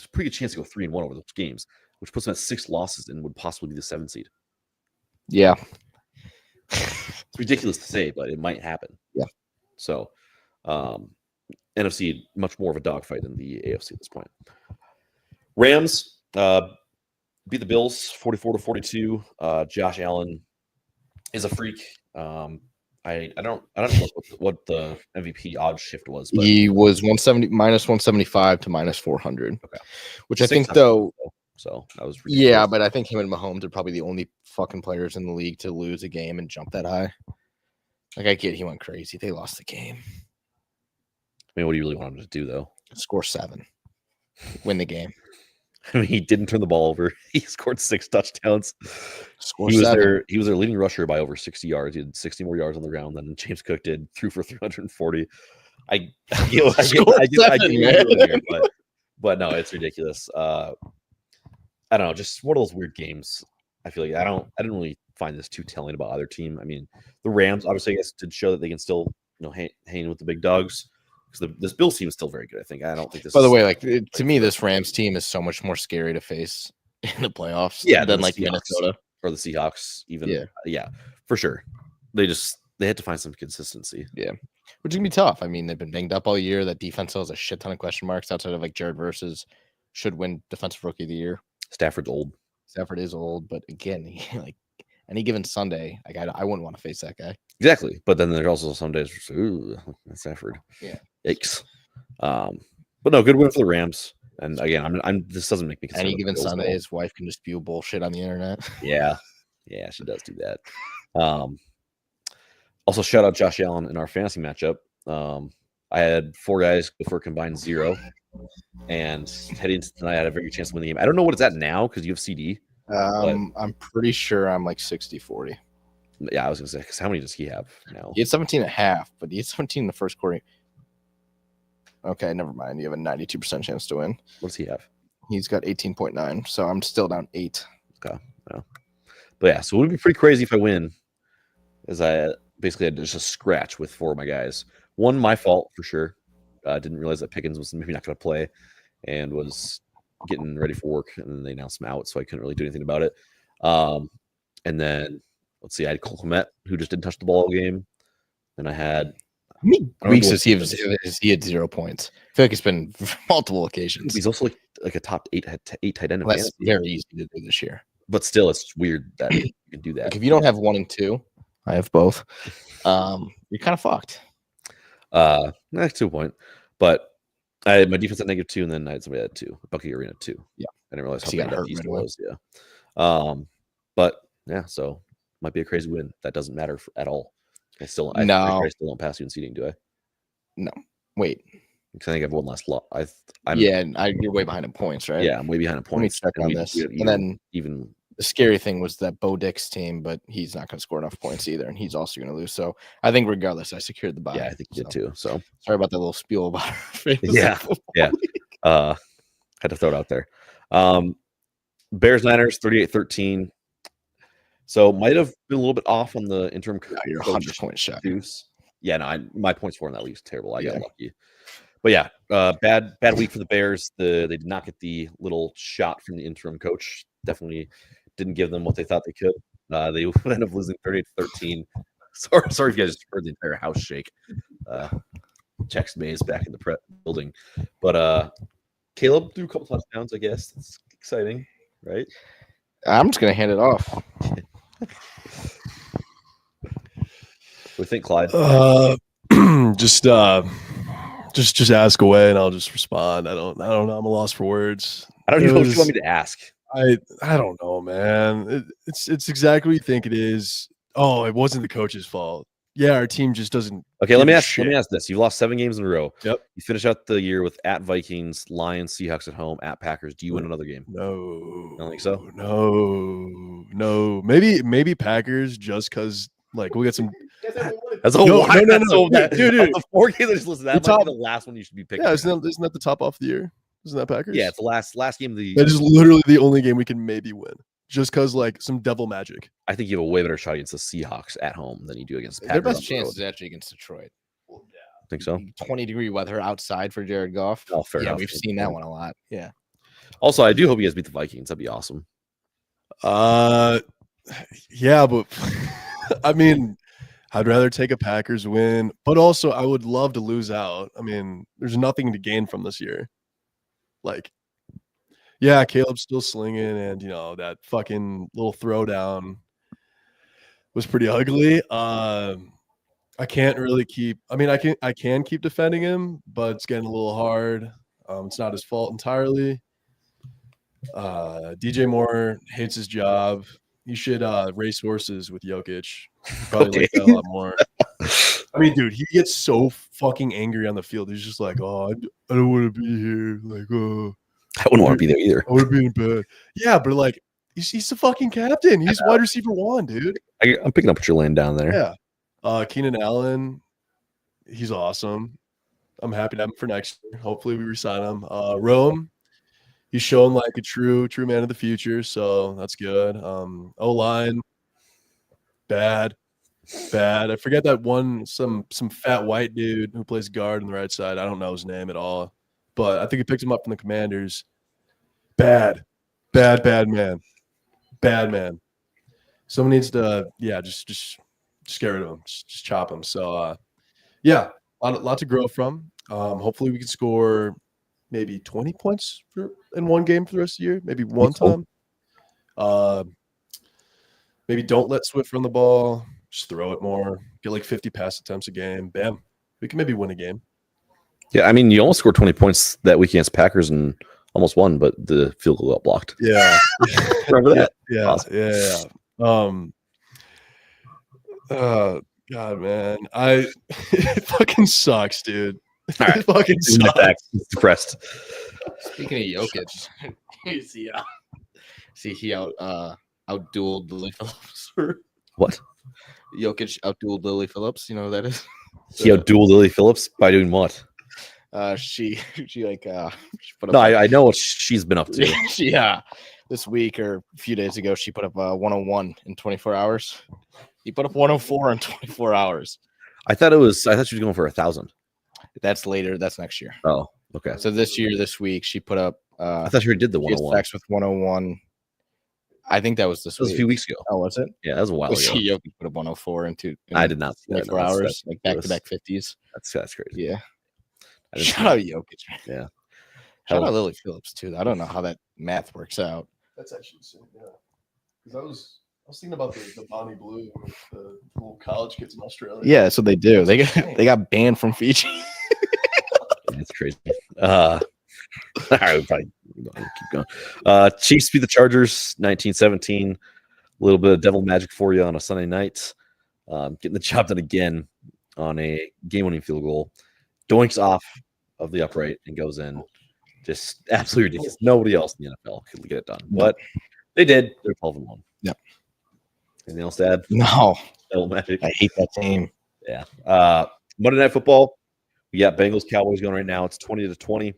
[SPEAKER 2] a pretty good chance to go 3-1 over those games, which puts them at 6 losses and would possibly be the 7th seed.
[SPEAKER 3] Yeah.
[SPEAKER 2] It's ridiculous to say, but it might happen.
[SPEAKER 3] Yeah.
[SPEAKER 2] So, NFC much more of a dogfight than the AFC at this point. Rams beat the Bills 44-42. Josh Allen is a freak. I don't know what the MVP odds shift was. But
[SPEAKER 3] he was minus 175 to minus 400.
[SPEAKER 2] Okay.
[SPEAKER 3] Which I think though.
[SPEAKER 2] So that was ridiculous.
[SPEAKER 3] Yeah, but I think him and Mahomes are probably the only fucking players in the league to lose a game and jump that high. Like I get he went crazy. They lost the game.
[SPEAKER 2] I mean, what do you really want him to do though?
[SPEAKER 3] Score 7. Win the game.
[SPEAKER 2] I mean, he didn't turn the ball over. He scored 6 touchdowns.
[SPEAKER 3] He
[SPEAKER 2] was their leading rusher by over 60 yards. He had 60 more yards on the ground than James Cook did. Threw for 340. I get it, but no, it's ridiculous. I don't know, just one of those weird games. I feel like I didn't really find this too telling about either team. I mean, the Rams obviously I guess did show that they can still hang with the big dogs. Because this Bills team is still very good. I think. I don't think this.
[SPEAKER 3] By the way, to me, this Rams team is so much more scary to face in the playoffs. Than like Minnesota
[SPEAKER 2] or the Seahawks. Even yeah, for sure. They had to find some consistency.
[SPEAKER 3] Yeah, which is gonna be tough. I mean, they've been banged up all year. That defense still has a shit ton of question marks outside of like Jared Versus should win Defensive Rookie of the Year.
[SPEAKER 2] Stafford's old.
[SPEAKER 3] Stafford is old, but again, like any given Sunday, like I wouldn't want to face that guy.
[SPEAKER 2] Exactly, but then there's also some days where ooh, that's Stafford.
[SPEAKER 3] Yeah.
[SPEAKER 2] Yikes. But no, good win for the Rams. And again, I'm this doesn't make me concerned.
[SPEAKER 3] Any given Sunday, his wife can just spew bullshit on the internet.
[SPEAKER 2] Yeah, she does do that. Also, shout out Josh Allen in our fantasy matchup. I had 4 guys go for a combined 0, and heading into tonight, I had a very good chance to win the game. I don't know what it's at now because you have CD.
[SPEAKER 3] I'm pretty sure I'm like 60-40.
[SPEAKER 2] Yeah, I was gonna say because how many does he have now?
[SPEAKER 3] He had 17.5, but he had 17 in the first quarter. Okay, never mind. You have a 92% chance to win.
[SPEAKER 2] What does he have?
[SPEAKER 3] He's got 18.9, so I'm still down 8.
[SPEAKER 2] Okay, yeah. But yeah, so it would be pretty crazy if I win, as I basically had just a scratch with 4 of my guys. One, my fault for sure. Didn't realize that Pickens was maybe not going to play, and was getting ready for work, and then they announced him out, so I couldn't really do anything about it. And then let's see, I had Cole Kmet, who just didn't touch the ball all game. Then I had
[SPEAKER 3] how many weeks has he had 0 points? I feel like it's been multiple occasions.
[SPEAKER 2] He's also like a top 8 tight end.
[SPEAKER 3] Well, that's very easy to do this year.
[SPEAKER 2] But still, it's weird that you can do that.
[SPEAKER 3] Like if you don't have 1 and 2, I have both. You're kind of fucked.
[SPEAKER 2] Not to a point, but I had my defense at -2, and then I had somebody at 2. Bucky Arena 2.
[SPEAKER 3] Yeah,
[SPEAKER 2] I didn't realize how
[SPEAKER 3] big
[SPEAKER 2] that East was. Yeah. But yeah, so might be a crazy win. That doesn't matter at all. I still don't pass you in seeding, do I?
[SPEAKER 3] No. Wait.
[SPEAKER 2] Because I think I have one last loss.
[SPEAKER 3] You're way behind in points, right?
[SPEAKER 2] Yeah, I'm way behind in
[SPEAKER 3] Let me
[SPEAKER 2] points.
[SPEAKER 3] check on this. And then
[SPEAKER 2] even
[SPEAKER 3] the scary thing was that Bo Dick's team, but he's not going to score enough points either, and he's also going to lose. So I think regardless, I secured the bye.
[SPEAKER 2] yeah, I think you did too. So
[SPEAKER 3] sorry about that little spiel about our fantasy
[SPEAKER 2] yeah,
[SPEAKER 3] football
[SPEAKER 2] yeah.
[SPEAKER 3] league.
[SPEAKER 2] Had to throw it out there. Bears Niners 38-13. So might have been a little bit off on the interim.
[SPEAKER 3] You're 100 points shy.
[SPEAKER 2] Yeah, no, my points for in that league is terrible. I got lucky. But yeah, bad week for the Bears. They did not get the little shot from the interim coach. Definitely didn't give them what they thought they could. They would end up losing 38-13. Sorry if you guys just heard the entire house shake. Chex Mays back in the building. But Caleb threw a couple touchdowns, I guess. That's exciting, right?
[SPEAKER 3] I'm just going to hand it off.
[SPEAKER 2] What do you think, Clyde?
[SPEAKER 4] Just ask away and I'll just respond. I don't know. I'm a loss for words.
[SPEAKER 2] I don't even know what you want me to ask.
[SPEAKER 4] I don't know, man. It's exactly what you think it is. Oh, it wasn't the coach's fault. Yeah, our team just doesn't.
[SPEAKER 2] Okay, let me ask this. You've lost 7 games in a row.
[SPEAKER 4] Yep.
[SPEAKER 2] You finish out the year with at Vikings, Lions, Seahawks at home, at Packers. Do you win another game?
[SPEAKER 4] No.
[SPEAKER 2] I don't think so.
[SPEAKER 4] No. Maybe Packers just because like we'll get some.
[SPEAKER 2] That's a wild.
[SPEAKER 4] No. Dude.
[SPEAKER 2] The 4 games I just listed, that might be the last one you should be picking.
[SPEAKER 4] Yeah, isn't that the top off the year? Isn't that Packers?
[SPEAKER 2] Yeah, it's the last game of the year.
[SPEAKER 4] That is literally the only game we can maybe win. Just because, like, some devil magic.
[SPEAKER 2] I think you have a way better shot against the Seahawks at home than you do against the
[SPEAKER 3] Their
[SPEAKER 2] Packers.
[SPEAKER 3] best chance is actually against Detroit.
[SPEAKER 2] Think so?
[SPEAKER 3] 20-degree weather outside for Jared Goff.
[SPEAKER 2] Oh, fair enough.
[SPEAKER 3] We've seen that one a lot. Yeah.
[SPEAKER 2] Also, I do hope you guys beat the Vikings. That'd be awesome.
[SPEAKER 4] Yeah, but I mean, I'd rather take a Packers win, but also I would love to lose out. I mean, there's nothing to gain from this year. Like, yeah, Caleb's still slinging, and that fucking little throwdown was pretty ugly. I can't really keep. I mean, I can keep defending him, but it's getting a little hard. It's not his fault entirely. DJ Moore hates his job. You should race horses with Jokic. Probably like that a lot more. I mean, dude, he gets so fucking angry on the field. He's just like, "Oh, I don't want to be here." Like, "Oh,
[SPEAKER 2] I wouldn't want to be there either.
[SPEAKER 4] I would be in bed." Yeah, but like, he's the fucking captain. He's wide receiver 1, dude.
[SPEAKER 2] I'm picking up what you're laying down there.
[SPEAKER 4] Yeah. Keenan Allen, he's awesome. I'm happy to have him for next year. Hopefully, we resign him. Rome. He's shown like a true man of the future, so that's good. O-line, bad. I forget that one, some fat white dude who plays guard on the right side. I don't know his name at all, but I think he picked him up from the Commanders. Bad man. Someone needs to, just get rid of him. Just chop him. So, a lot to grow from. Hopefully we can score maybe 20 points in one game for the rest of the year. Maybe one time. Maybe don't let Swift run the ball. Just throw it more. Get like 50 pass attempts a game. Bam. We can maybe win a game.
[SPEAKER 2] Yeah, I mean, you almost scored 20 points that week against Packers and almost won, but the field goal got blocked.
[SPEAKER 4] Yeah.
[SPEAKER 2] Remember that?
[SPEAKER 4] Yeah. Awesome. Yeah. God, man. It fucking sucks, dude.
[SPEAKER 2] All right.
[SPEAKER 4] It fucking sucks.
[SPEAKER 2] Depressed.
[SPEAKER 3] Speaking of Jokic, he outdueled Lily Phillips.
[SPEAKER 2] What?
[SPEAKER 3] Jokic outdueled Lily Phillips. You know who that is?
[SPEAKER 2] He outdueled Lily Phillips by doing what?
[SPEAKER 3] She put up.
[SPEAKER 2] No, I know what she's been up to.
[SPEAKER 3] She this week or a few days ago, she put up 101 in 24 hours. He put up 104 in 24 hours.
[SPEAKER 2] I thought she was going for 1,000.
[SPEAKER 3] That's later. That's next year.
[SPEAKER 2] Oh, okay.
[SPEAKER 3] So this week, she put up.
[SPEAKER 2] I thought she already did the 101.
[SPEAKER 3] Stacks with 101. I think that was this week.
[SPEAKER 2] That was a few weeks ago.
[SPEAKER 3] Oh, was it?
[SPEAKER 2] Yeah, that was a while ago.
[SPEAKER 3] Jokic put up 104 in
[SPEAKER 2] I did not see
[SPEAKER 3] 24 hours, like back-to-back 50s.
[SPEAKER 2] That's crazy.
[SPEAKER 3] Yeah. Shout out Jokic.
[SPEAKER 2] Yeah.
[SPEAKER 3] Shout out Lily Phillips too. I don't know how that math works out.
[SPEAKER 4] That's actually insane. Yeah. Because I was thinking about the Bonnie Blue with the little college kids in Australia.
[SPEAKER 3] Yeah, that's what they do. They got banned from Fiji.
[SPEAKER 2] That's crazy. All right, we'll probably keep going. Chiefs beat the Chargers 19-17. A little bit of devil magic for you on a Sunday night. Getting the job done again on a game-winning field goal. doinks off of the upright and goes in. Just absolutely ridiculous. Nobody else in the NFL could get it done, but they did. They're 12-1.
[SPEAKER 3] Yep.
[SPEAKER 2] Anything else to add?
[SPEAKER 3] No,
[SPEAKER 2] Devil Magic.
[SPEAKER 3] I hate that team.
[SPEAKER 2] Yeah. Monday Night Football. We got Bengals Cowboys going right now. It's 20-20.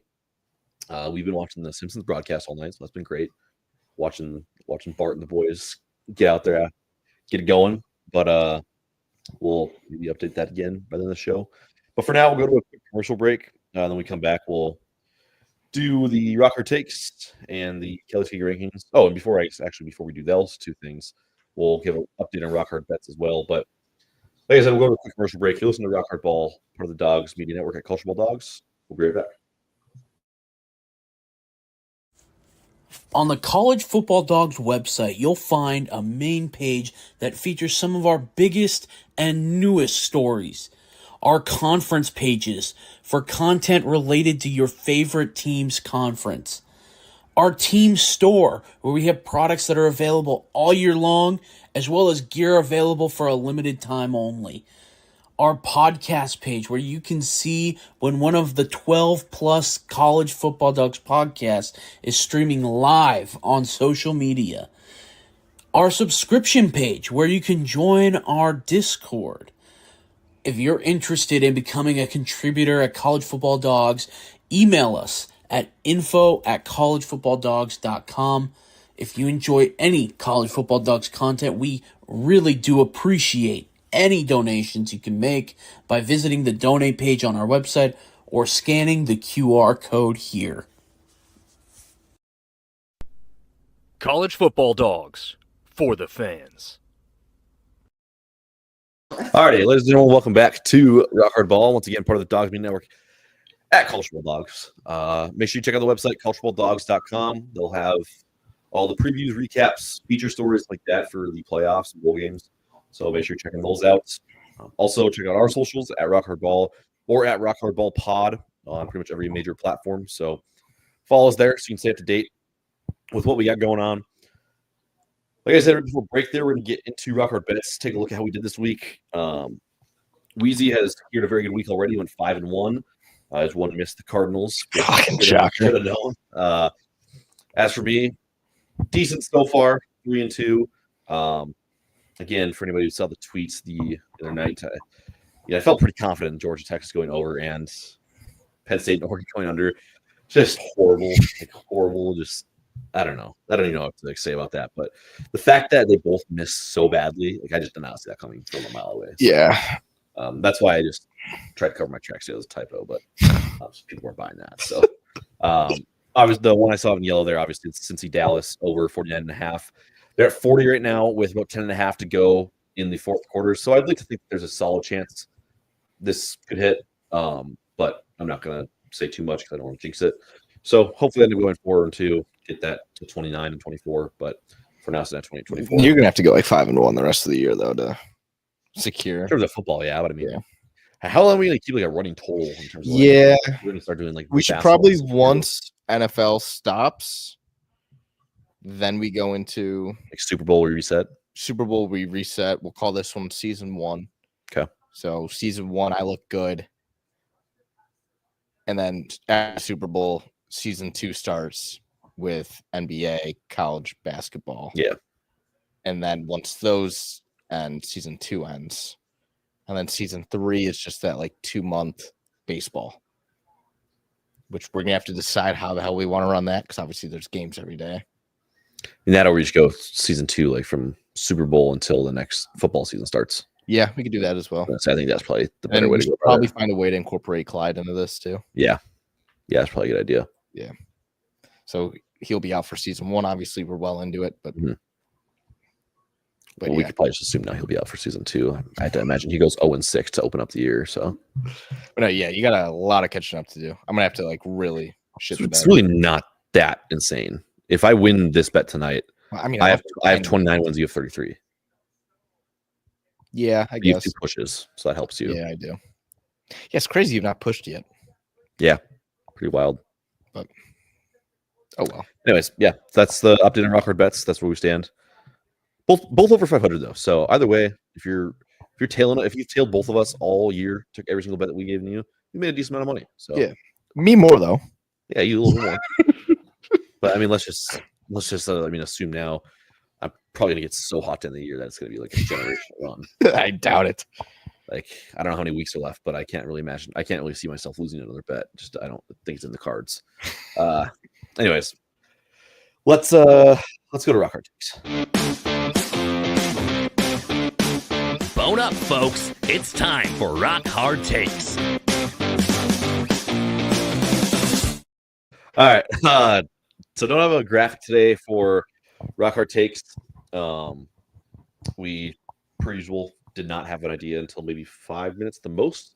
[SPEAKER 2] We've been watching the Simpsons broadcast all night, so that's been great. Watching Bart and the boys get out there, get it going. But we'll maybe update that again by the end of the show. But for now, we'll go to a quick commercial break. Then we come back. We'll do the rocker takes and the Kelly's Figure rankings. Oh, and before we do those two things, we'll give an update on Rock Hard Bets as well. But like I said, we'll go to a quick commercial break. You listen to Rock Hard Ball, part of the Dogs Media Network at Culture Ball Dogs. We'll be right back.
[SPEAKER 5] On the College Football Dogs website, you'll find a main page that features some of our biggest and newest stories. Our conference pages for content related to your favorite team's conference. Our team store, where we have products that are available all year long, as well as gear available for a limited time only. Our podcast page, where you can see when one of the 12 plus College Football Dogs podcasts is streaming live on social media. Our subscription page, where you can join our Discord. If you're interested in becoming a contributor at College Football Dogs, email us at info@collegefootballdogs.com. If you enjoy any College Football Dogs content, we really do appreciate any donations you can make by visiting the donate page on our website or scanning the QR code here.
[SPEAKER 6] College Football Dogs, for the fans.
[SPEAKER 2] Alrighty, ladies and gentlemen, welcome back to Rock Hard Ball. Once again, part of the Dogs Media Network at Culture Ball Dogs. Make sure you check out the website, cultureballddogs.com. They'll have all the previews, recaps, feature stories like that for the playoffs and bowl games. So make sure you're checking those out. Also, check out our socials at Rock Hard Ball or at Rock Hard Ball Pod on pretty much every major platform. So follow us there so you can stay up to date with what we got going on. Like I said right before break there, we're going to get into Rock Hard Bets. Take a look at how we did this week. Weezy has secured a very good week already. Went 5-1. Has one missed the Cardinals.
[SPEAKER 3] Fucking shocker.
[SPEAKER 2] Should have known. As for me, decent so far, 3-2. Again, for anybody who saw the tweets the other night, I felt pretty confident in Georgia, Texas going over and Penn State and Oregon going under. Just horrible, horrible. Just I don't know. I don't even know what to say about that. But the fact that they both missed so badly, I just did not see that coming from a mile away. So,
[SPEAKER 3] Yeah.
[SPEAKER 2] That's why I just tried to cover my tracks as a typo, but people weren't buying that. So, obviously, the one I saw in yellow there, obviously, it's Cincy Dallas over 49.5. They're at 40 right now with about 10.5 to go in the fourth quarter. So I'd like to think there's a solid chance this could hit, but I'm not going to say too much because I don't want to jinx it. So hopefully, I'm going 4-2, get that to 29 and 24. But for now, it's at 20-24.
[SPEAKER 3] You're gonna have to go like 5-1 the rest of the year though to secure.
[SPEAKER 2] In terms of football, yeah. But I mean,
[SPEAKER 3] Yeah.
[SPEAKER 2] how long are we going to keep like a running total in terms of
[SPEAKER 3] Yeah.
[SPEAKER 2] we're going to start doing like
[SPEAKER 3] We should
[SPEAKER 2] basketball
[SPEAKER 3] probably
[SPEAKER 2] stuff?
[SPEAKER 3] once NFL stops, then we go into
[SPEAKER 2] like Super Bowl reset.
[SPEAKER 3] Super Bowl. We reset. We'll call this one season 1.
[SPEAKER 2] Okay.
[SPEAKER 3] So season 1, I look good, and then after Super Bowl, season 2 starts with NBA, college basketball.
[SPEAKER 2] Yeah.
[SPEAKER 3] And then once those end, season 2 ends, and then season 3 is just that like 2-month baseball, which we're gonna have to decide how the hell we want to run that because obviously there's games every day.
[SPEAKER 2] And that'll just go season 2, like from Super Bowl until the next football season starts.
[SPEAKER 3] Yeah, we could do that as well.
[SPEAKER 2] So I think that's probably the better
[SPEAKER 3] And
[SPEAKER 2] way
[SPEAKER 3] we
[SPEAKER 2] to go.
[SPEAKER 3] should probably find a way to incorporate Clyde into this too.
[SPEAKER 2] Yeah, that's probably a good idea.
[SPEAKER 3] So he'll be out for season 1. Obviously, we're well into it, but
[SPEAKER 2] Mhm.
[SPEAKER 3] but
[SPEAKER 2] We
[SPEAKER 3] yeah.
[SPEAKER 2] could probably just assume now he'll be out for season 2. I have to imagine he goes 0-6 to open up the year. So
[SPEAKER 3] But no, yeah, you got a lot of catching up to do. I'm gonna have to like really shit the
[SPEAKER 2] it's
[SPEAKER 3] bed.
[SPEAKER 2] really not that insane. If I win this bet tonight,
[SPEAKER 3] I mean,
[SPEAKER 2] I have
[SPEAKER 3] I
[SPEAKER 2] 29 wins. You have 33.
[SPEAKER 3] Yeah, I
[SPEAKER 2] You have
[SPEAKER 3] guess.
[SPEAKER 2] 2 pushes, so that helps you.
[SPEAKER 3] Yeah, I do. Yeah, it's crazy you've not pushed yet.
[SPEAKER 2] Pretty wild.
[SPEAKER 3] Oh well.
[SPEAKER 2] Anyways, yeah, that's the update on Rock Hard Bets. That's where we stand. Both over 500 though. So either way, if you've tailed both of us all year, took every single bet that we gave you, you made a decent amount of money. So
[SPEAKER 3] Yeah. Me more though.
[SPEAKER 2] yeah, you a little bit more. But I mean, let's just assume now. I'm probably gonna get so hot at the end of the year that it's gonna be like a generational run.
[SPEAKER 3] I doubt it.
[SPEAKER 2] Like I don't know how many weeks are left, but I can't really imagine. I can't really see myself losing another bet. Just I don't think it's in the cards. Anyways, let's go to rock hard takes.
[SPEAKER 7] Bone up, folks. It's time for Rock Hard Takes.
[SPEAKER 2] All right. So don't have a graphic today for rock hard takes. We, per usual, did not have an idea until maybe 5 minutes the most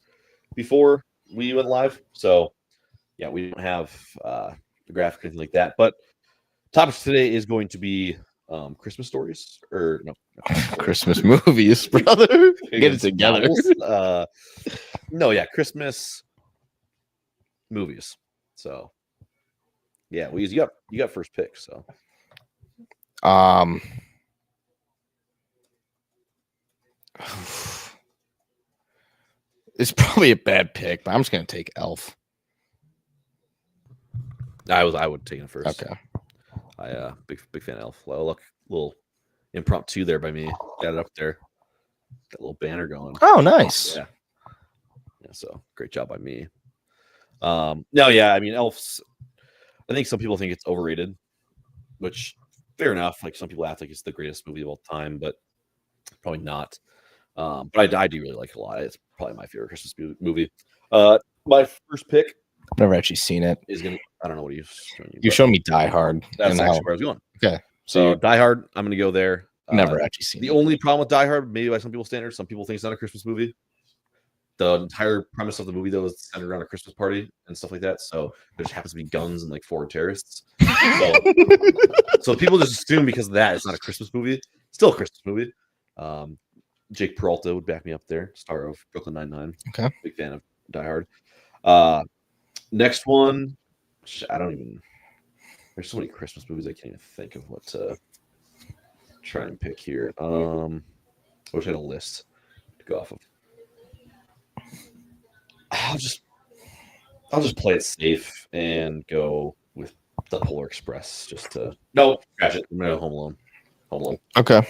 [SPEAKER 2] before we went live. So yeah, we don't have the graphic or anything like that. But topic today is going to be Christmas stories or no
[SPEAKER 3] Christmas movies, brother. Get it together.
[SPEAKER 2] Christmas movies. So yeah, you got first pick. So
[SPEAKER 3] it's probably a bad pick, but I'm just gonna take Elf.
[SPEAKER 2] I would take it first.
[SPEAKER 3] Okay.
[SPEAKER 2] I big fan of Elf. Look, little impromptu there by me. Got it up there. Got a little banner going.
[SPEAKER 3] Oh, nice.
[SPEAKER 2] Yeah. So great job by me. I mean Elf's. I think some people think it's overrated, which fair enough. Like some people act like it's the greatest movie of all time, but probably not. But I do really like it a lot. It's probably my favorite Christmas movie. My first pick
[SPEAKER 3] I've never actually seen it.
[SPEAKER 2] is gonna. I don't know what you.
[SPEAKER 3] You showed me Die Hard.
[SPEAKER 2] That's
[SPEAKER 3] and
[SPEAKER 2] actually
[SPEAKER 3] how-
[SPEAKER 2] where I was going.
[SPEAKER 3] Okay.
[SPEAKER 2] So
[SPEAKER 3] So
[SPEAKER 2] Die Hard, I'm gonna go there.
[SPEAKER 3] never actually seen
[SPEAKER 2] The
[SPEAKER 3] it.
[SPEAKER 2] only problem with Die Hard, maybe by some people's standards, some people think it's not a Christmas movie. The entire premise of the movie, though, is centered around a Christmas party and stuff like that. So there just happens to be guns and like foreign terrorists. So people just assume because of that it's not a Christmas movie. Still a Christmas movie. Jake Peralta would back me up there, star of Brooklyn Nine-Nine.
[SPEAKER 3] Okay.
[SPEAKER 2] Big fan of Die Hard. Next one, I don't even. There's so many Christmas movies I can't even think of what to try and pick here. I wish I had a list to go off of. I'll just play it safe and go with the Polar Express. Just to scratch it. I'm gonna go Home Alone. Home Alone.
[SPEAKER 3] Okay.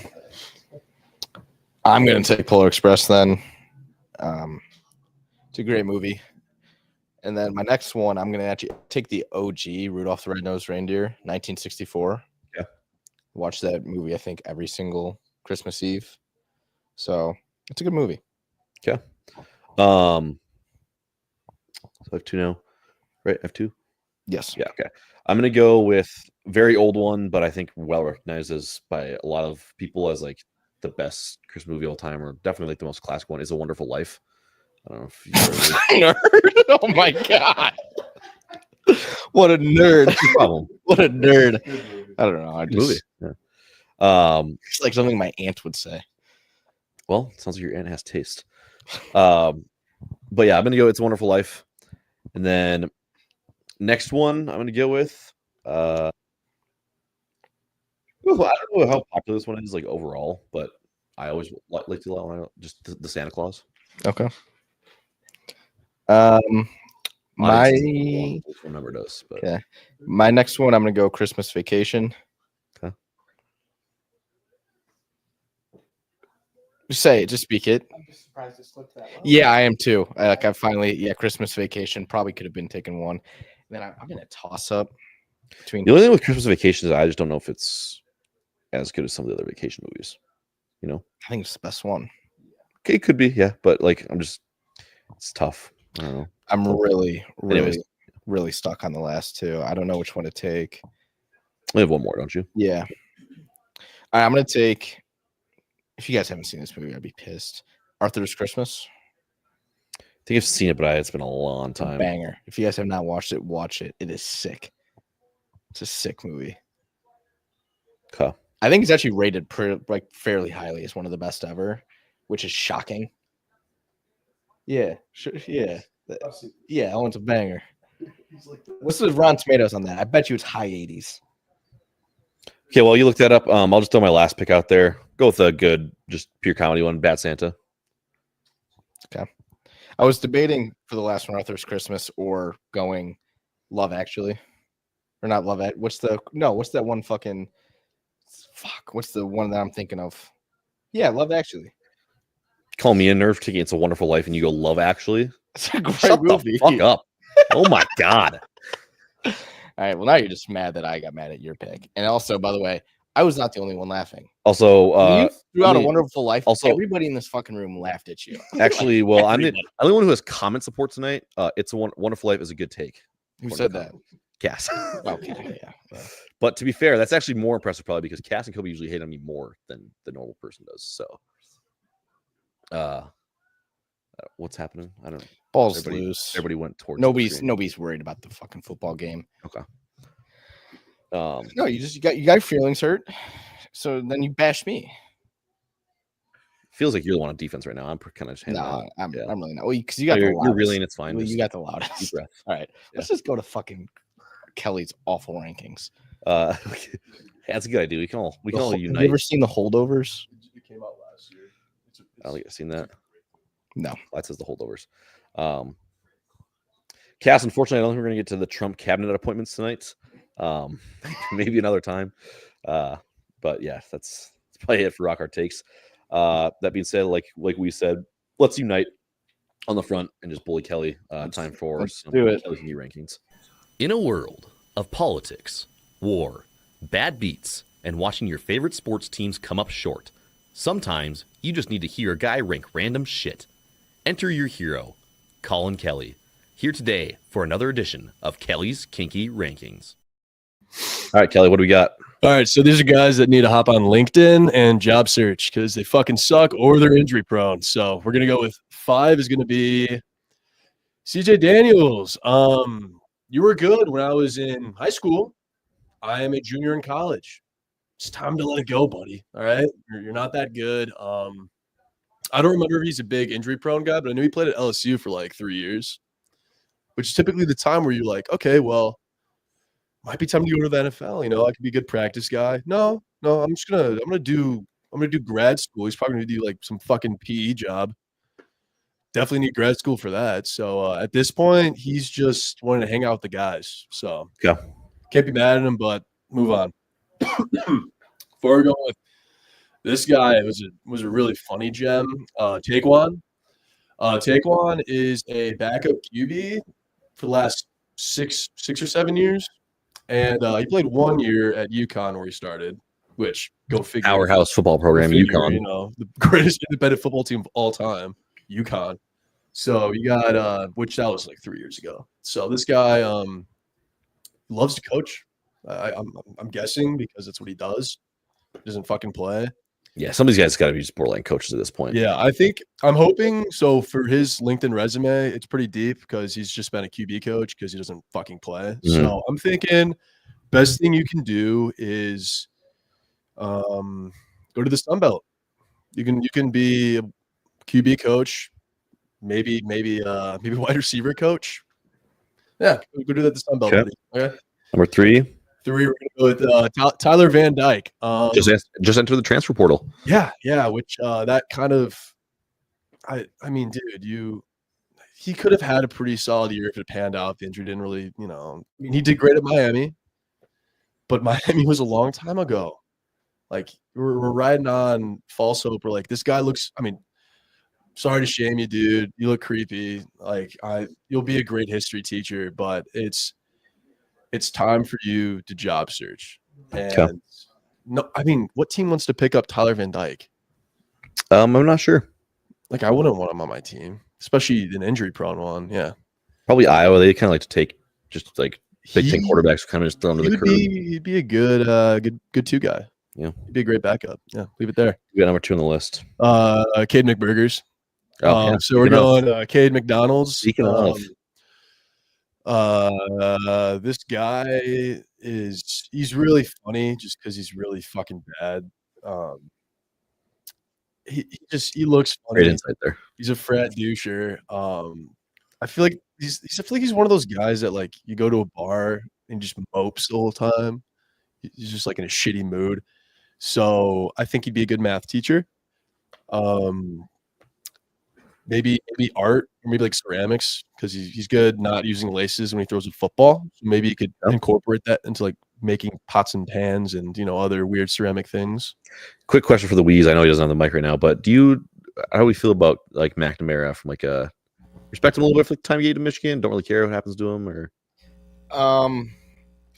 [SPEAKER 3] I'm gonna take Polar Express then. It's a great movie. And then my next one, I'm gonna actually take the OG Rudolph the Red-Nosed Reindeer, 1964.
[SPEAKER 2] Yeah.
[SPEAKER 3] Watch that movie, I think, every single Christmas Eve. So it's a good movie.
[SPEAKER 2] Okay. So I have two now, right? I have two.
[SPEAKER 3] Yes.
[SPEAKER 2] Yeah. Okay. I'm gonna go with a very old one, but I think well recognized as by a lot of people as like the best Christmas movie of all time, or definitely like the most classic one. Is A Wonderful Life. I don't know if you
[SPEAKER 3] Nerd. Oh my god. What a nerd.
[SPEAKER 2] problem.
[SPEAKER 3] What a nerd. I don't know. I
[SPEAKER 2] Movie.
[SPEAKER 3] just
[SPEAKER 2] Yeah.
[SPEAKER 3] it's like something my aunt would say.
[SPEAKER 2] Well, it sounds like your aunt has taste. But yeah, I'm gonna go It's a Wonderful Life. And then next one I'm gonna go with I don't know how popular this one is like overall, but I always like to allow just the Santa Claus.
[SPEAKER 3] Okay.
[SPEAKER 2] Audience
[SPEAKER 3] My
[SPEAKER 2] doesn't remember does, but
[SPEAKER 3] Okay. My next one, I'm gonna go Christmas Vacation.
[SPEAKER 2] Okay.
[SPEAKER 3] Just say it, just speak it.
[SPEAKER 8] I'm just surprised it slipped that low.
[SPEAKER 3] Yeah, I am too. I finally, Christmas Vacation probably could have been taken one. Then I'm in a toss up between.
[SPEAKER 2] the only thing with Christmas Vacation is I just don't know if it's as good as some of the other vacation movies. You know,
[SPEAKER 3] I think it's the best one.
[SPEAKER 2] okay, it could be, yeah, but like it's tough. I don't know.
[SPEAKER 3] I'm really,
[SPEAKER 2] Anyways.
[SPEAKER 3] really stuck on the last two. I don't know which one to take.
[SPEAKER 2] We have one more, don't you?
[SPEAKER 3] Yeah. All right, I'm gonna take. If you guys haven't seen this movie, I'd be pissed. Arthur's Christmas.
[SPEAKER 2] I think I've seen it, but it's been a long time.
[SPEAKER 3] Banger. If you guys have not watched it, watch it. It is sick. It's a sick movie.
[SPEAKER 2] Okay.
[SPEAKER 3] I think it's actually rated fairly highly as one of the best ever, which is shocking. Yeah, sure, yeah, yeah. That one's a banger. What's the Rotten Tomatoes on that? I bet you it's high 80s.
[SPEAKER 2] Okay, well, you looked that up. I'll just throw my last pick out there. Go with a good, just pure comedy one, Bad Santa.
[SPEAKER 3] I was debating for the last one, Arthur's Christmas or going Love Actually. Or not Love It. What's that one fucking what's the one that I'm thinking of? Yeah, Love Actually.
[SPEAKER 2] Call me a nerve ticket. It's a Wonderful Life, and you go Love Actually.
[SPEAKER 3] It's a great
[SPEAKER 2] Shut
[SPEAKER 3] movie.
[SPEAKER 2] the fuck up. Oh my god.
[SPEAKER 3] All right. Well, now you're just mad that I got mad at your pick. And also, by the way, I was not the only one laughing.
[SPEAKER 2] Also,
[SPEAKER 3] When you threw out
[SPEAKER 2] let
[SPEAKER 3] A
[SPEAKER 2] me-
[SPEAKER 3] Wonderful Life.
[SPEAKER 2] also-
[SPEAKER 3] everybody in this fucking room laughed at you.
[SPEAKER 2] actually, well, I'm the
[SPEAKER 3] Everybody.
[SPEAKER 2] only one who has comment support tonight. It's a Wonderful Life is a good take.
[SPEAKER 3] Who said that?
[SPEAKER 2] Cass.
[SPEAKER 3] Okay. Yeah.
[SPEAKER 2] But to be fair, that's actually more impressive probably because Cass and Kobe usually hate on me more than the normal person does. So, what's happening? I don't know.
[SPEAKER 3] Balls
[SPEAKER 2] Everybody-
[SPEAKER 3] loose.
[SPEAKER 2] Everybody went towards the screen.
[SPEAKER 3] Nobody's worried about the fucking football game.
[SPEAKER 2] Okay.
[SPEAKER 3] No, you got your feelings hurt. So then you bash me.
[SPEAKER 2] Feels like you're the one on defense right now. I'm kind of just hanging out.
[SPEAKER 3] No, I'm
[SPEAKER 2] Yeah.
[SPEAKER 3] really not. Well, because you got
[SPEAKER 2] No,
[SPEAKER 3] the
[SPEAKER 2] you're
[SPEAKER 3] loudest.
[SPEAKER 2] really, and it's fine.
[SPEAKER 3] Well,
[SPEAKER 2] Just
[SPEAKER 3] you got the
[SPEAKER 2] deep
[SPEAKER 3] loudest.
[SPEAKER 2] breath.
[SPEAKER 3] All right, let's just go to fucking Kelly's awful rankings.
[SPEAKER 2] Okay. That's a good idea. We can all
[SPEAKER 3] Have
[SPEAKER 2] unite.
[SPEAKER 3] you ever seen the holdovers?
[SPEAKER 4] It came out last year.
[SPEAKER 2] I don't think I've seen that.
[SPEAKER 3] No.
[SPEAKER 2] That says the holdovers. Cass, unfortunately, I don't think we're going to get to the Trump cabinet appointments tonight. Maybe another time. But yeah, that's probably it for Rock Hard Takes. That being said, like we said, let's unite on the front and just bully Kelly. Time for
[SPEAKER 3] let's
[SPEAKER 2] some
[SPEAKER 3] do it.
[SPEAKER 2] Kelly Heat rankings.
[SPEAKER 7] In a world of politics, war, bad beats, and watching your favorite sports teams come up short, sometimes you just need to hear a guy rank random shit. Enter your hero, Colin Kelly, here today for another edition of Kelly's Kinky Rankings.
[SPEAKER 2] All right, Kelly, what do we got?
[SPEAKER 4] All right, so these are guys that need to hop on LinkedIn and job search because they fucking suck or they're injury prone. So we're gonna go with 5 is gonna be CJ Daniels. You were good when I was in high school. I am a junior in college. It's time to let it go, buddy. All right, you're not that good. I don't remember if he's a big injury prone guy, but I knew he played at LSU for like 3 years, which is typically the time where you're like, okay, well, might be time to go to the NFL. You know, I could be a good practice guy. No, I'm gonna do grad school. He's probably gonna do like some fucking PE job. Definitely need grad school for that. So at this point, he's just wanting to hang out with the guys. So
[SPEAKER 2] Yeah.
[SPEAKER 4] Can't be mad at him, but move on. Before we go with this guy, was a really funny gem. Taekwon. Taekwon is a backup QB for the last six or 7 years. And he played 1 year at UConn where he started, which go figure.
[SPEAKER 2] Powerhouse football program,
[SPEAKER 4] Go figure,
[SPEAKER 2] UConn.
[SPEAKER 4] You know, the greatest independent football team of all time, UConn. So you got which that was like 3 years ago. So this guy loves to coach. I'm guessing because that's what he does. He doesn't fucking play.
[SPEAKER 2] Yeah, some of these guys got to be just borderline coaches at this point.
[SPEAKER 4] Yeah, I'm hoping so for his LinkedIn resume, it's pretty deep because he's just been a QB coach because he doesn't fucking play.
[SPEAKER 2] Mhm.
[SPEAKER 4] So I'm thinking best thing you can do is go to the Sun Belt. You can be a QB coach, maybe wide receiver coach. Yeah, go do that at the Sun Belt.
[SPEAKER 2] Okay.
[SPEAKER 4] Buddy. Okay.
[SPEAKER 2] Number 3,
[SPEAKER 4] 3, we're gonna go with Tyler Van Dyke.
[SPEAKER 2] just enter the transfer portal.
[SPEAKER 4] Yeah, which that kind of I mean, dude, he could have had a pretty solid year if it panned out. The injury didn't really, I mean, he did great at Miami, but Miami was a long time ago. Like we're riding on false hope. We're like, this guy looks, I mean, sorry to shame you, dude. You look creepy. Like you'll be a great history teacher, but it's time for you to job search. And
[SPEAKER 2] Okay.
[SPEAKER 4] no, I mean, what team wants to pick up Tyler Van Dyke?
[SPEAKER 2] I'm not sure.
[SPEAKER 4] Like, I wouldn't want him on my team, especially an injury-prone one. Yeah,
[SPEAKER 2] Probably Iowa. They kind of like to take just like Big Ten
[SPEAKER 4] He-
[SPEAKER 2] quarterbacks, kind of just throw them to the curb.
[SPEAKER 4] he'd be a good 2 guy.
[SPEAKER 2] Yeah.
[SPEAKER 4] He'd be a great backup. Yeah, leave it there.
[SPEAKER 2] We got number 2 on the list.
[SPEAKER 4] Cade McBurgers.
[SPEAKER 2] Oh, yeah.
[SPEAKER 4] So we're
[SPEAKER 2] Speaking of-
[SPEAKER 4] going Cade McDonald's.
[SPEAKER 2] Speaking of.
[SPEAKER 4] This guy he's really funny just because he's really fucking bad. He looks
[SPEAKER 2] Great
[SPEAKER 4] funny.
[SPEAKER 2] insight there.
[SPEAKER 4] He's a frat doucher. I feel like he's one of those guys that like you go to a bar and just mopes the whole time. He's just like in a shitty mood. So I think he'd be a good math teacher. maybe art or maybe like ceramics because he's good not using laces when he throws a football. So maybe you could incorporate that into like making pots and pans and other weird ceramic things.
[SPEAKER 2] Quick question for the Weeze. I know he doesn't have the mic right now, but how do we feel about like McNamara from like respect him a little bit for the time he gave to Michigan? Don't really care what happens to him, or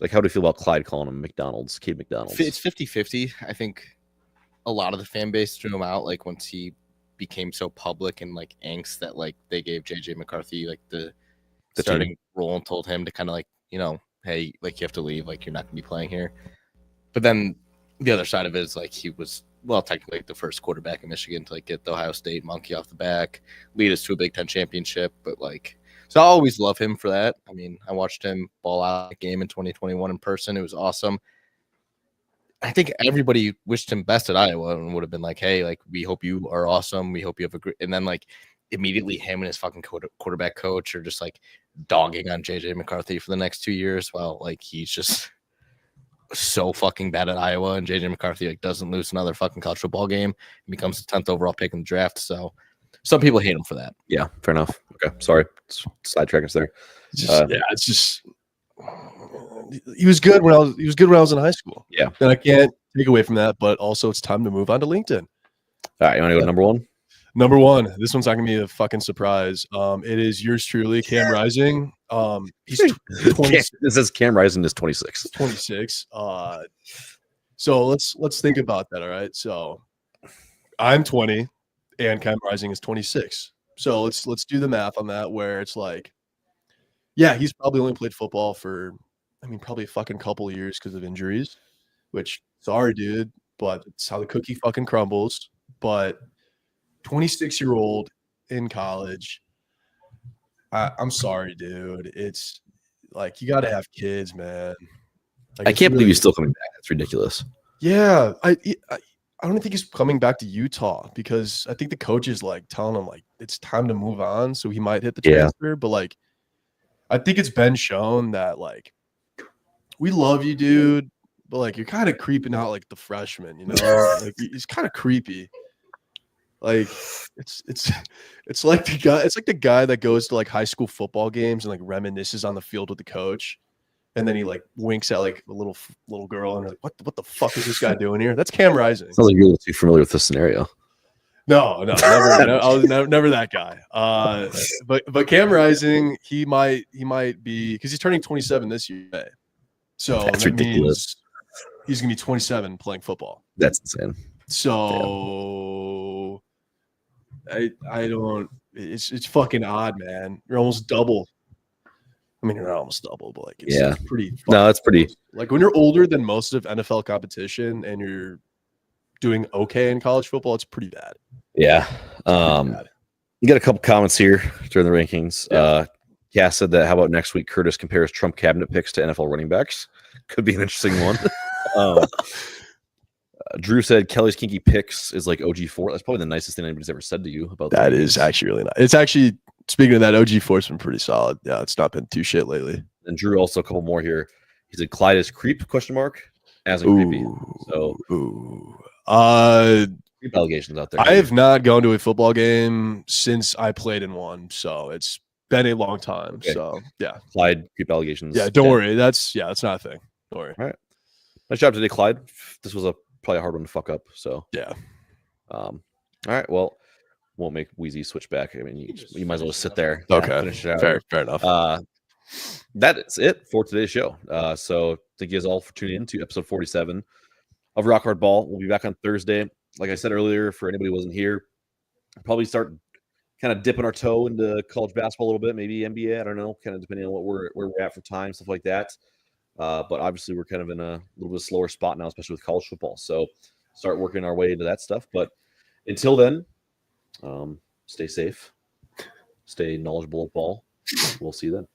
[SPEAKER 2] like how do you feel about Clyde calling him Cade McDonald's?
[SPEAKER 3] It's 50-50. I think a lot of the fan base threw him out like once he became so public and like angst that like they gave JJ McCarthy like the starting role and told him to kind of like, hey, like you have to leave, like you're not gonna be playing here. But then the other side of it is like he was technically like the first quarterback in Michigan to like get the Ohio State monkey off the back, lead us to a Big Ten championship. But like, so I always love him for that. I mean, I watched him ball out a game in 2021 in person. It was awesome. I think everybody wished him best at Iowa and would have been like, hey, like we hope you are awesome. We hope you have a great. And then like immediately him and his fucking quarterback coach are just like dogging on JJ McCarthy for the next 2 years. Well, like he's just so fucking bad at Iowa, and JJ McCarthy like doesn't lose another fucking college football game and becomes the 10th overall pick in the draft. So some people hate him for that.
[SPEAKER 2] Yeah, fair enough. Okay, sorry, sidetrack us there.
[SPEAKER 4] It's just he was good when I was in high school.
[SPEAKER 2] Yeah,
[SPEAKER 4] and I can't take away from that. But also, it's time to move on to LinkedIn.
[SPEAKER 2] All right, you want to go to number one?
[SPEAKER 4] Number one. This one's not gonna be a fucking surprise. It is yours truly, Cam Rising. He's 26.
[SPEAKER 2] It says Cam Rising is 26.
[SPEAKER 4] 26. So let's think about that. All right. So I'm 20, and Cam Rising is 26. So let's do the math on that. Where it's like, yeah, he's probably only played football for, probably a fucking couple of years because of injuries. Which, sorry, dude, but it's how the cookie fucking crumbles. But 26-year-old in college. I'm sorry, dude. It's like you got to have kids, man. Like,
[SPEAKER 2] I can't believe he's still coming back. That's ridiculous.
[SPEAKER 4] Yeah, I don't think he's coming back to Utah because I think the coach is like telling him like it's time to move on, so he might hit the transfer. But like, I think it's been shown that like we love you, dude, but like you're kind of creeping out like the freshman, like he's kind of creepy. Like it's like the guy that goes to like high school football games and like reminisces on the field with the coach, and then he like winks at like a little girl and like what the fuck is this guy doing here? That's Cam Rising.
[SPEAKER 2] Sounds like you're a little too familiar with this scenario.
[SPEAKER 4] No, never. I was never that guy. But Cam Rising, he might be because he's turning 27 this year. So
[SPEAKER 2] that's
[SPEAKER 4] that
[SPEAKER 2] ridiculous.
[SPEAKER 4] means he's gonna be 27 playing football.
[SPEAKER 2] That's insane.
[SPEAKER 4] So I don't. It's fucking odd, man. You're almost double. You're not almost double, but like it's pretty.
[SPEAKER 2] No, it's pretty.
[SPEAKER 4] Like when you're older than most of NFL competition and you're doing okay in college football, it's pretty bad.
[SPEAKER 2] Yeah. You got a couple comments here during the rankings. Cass said that how about next week Curtis compares Trump cabinet picks to NFL running backs? Could be an interesting one. Drew said Kelly's kinky picks is like OG4. That's probably the nicest thing anybody's ever said to you about
[SPEAKER 4] that. Is actually really nice. It's actually, speaking of that, OG4's been pretty solid. Yeah, it's not been too shit lately.
[SPEAKER 2] And Drew also a couple more here. He said Clyde is creep ? As in creepy. So creep allegations out there.
[SPEAKER 4] I have not gone to a football game since I played in one, so it's been a long time. Okay. So yeah,
[SPEAKER 2] Clyde creep allegations.
[SPEAKER 4] Yeah, don't worry. That's not a thing. Don't worry.
[SPEAKER 2] All right. Nice job today, Clyde. This was probably a hard one to fuck up. So
[SPEAKER 4] yeah.
[SPEAKER 2] All right. Well, won't make Weezy switch back. You might as well just sit there.
[SPEAKER 4] Okay.
[SPEAKER 2] Finish it out.
[SPEAKER 4] Fair enough.
[SPEAKER 2] That is it for today's show. So thank you guys all for tuning in to episode 47 of Rock Hard Ball. We'll be back on Thursday. Like I said earlier, for anybody who wasn't here, probably start kind of dipping our toe into college basketball a little bit, maybe NBA. I don't know, kind of depending on where we're at for time, stuff like that. But obviously, we're kind of in a little bit slower spot now, especially with college football. So start working our way into that stuff. But until then, stay safe, stay knowledgeable of ball. We'll see you then.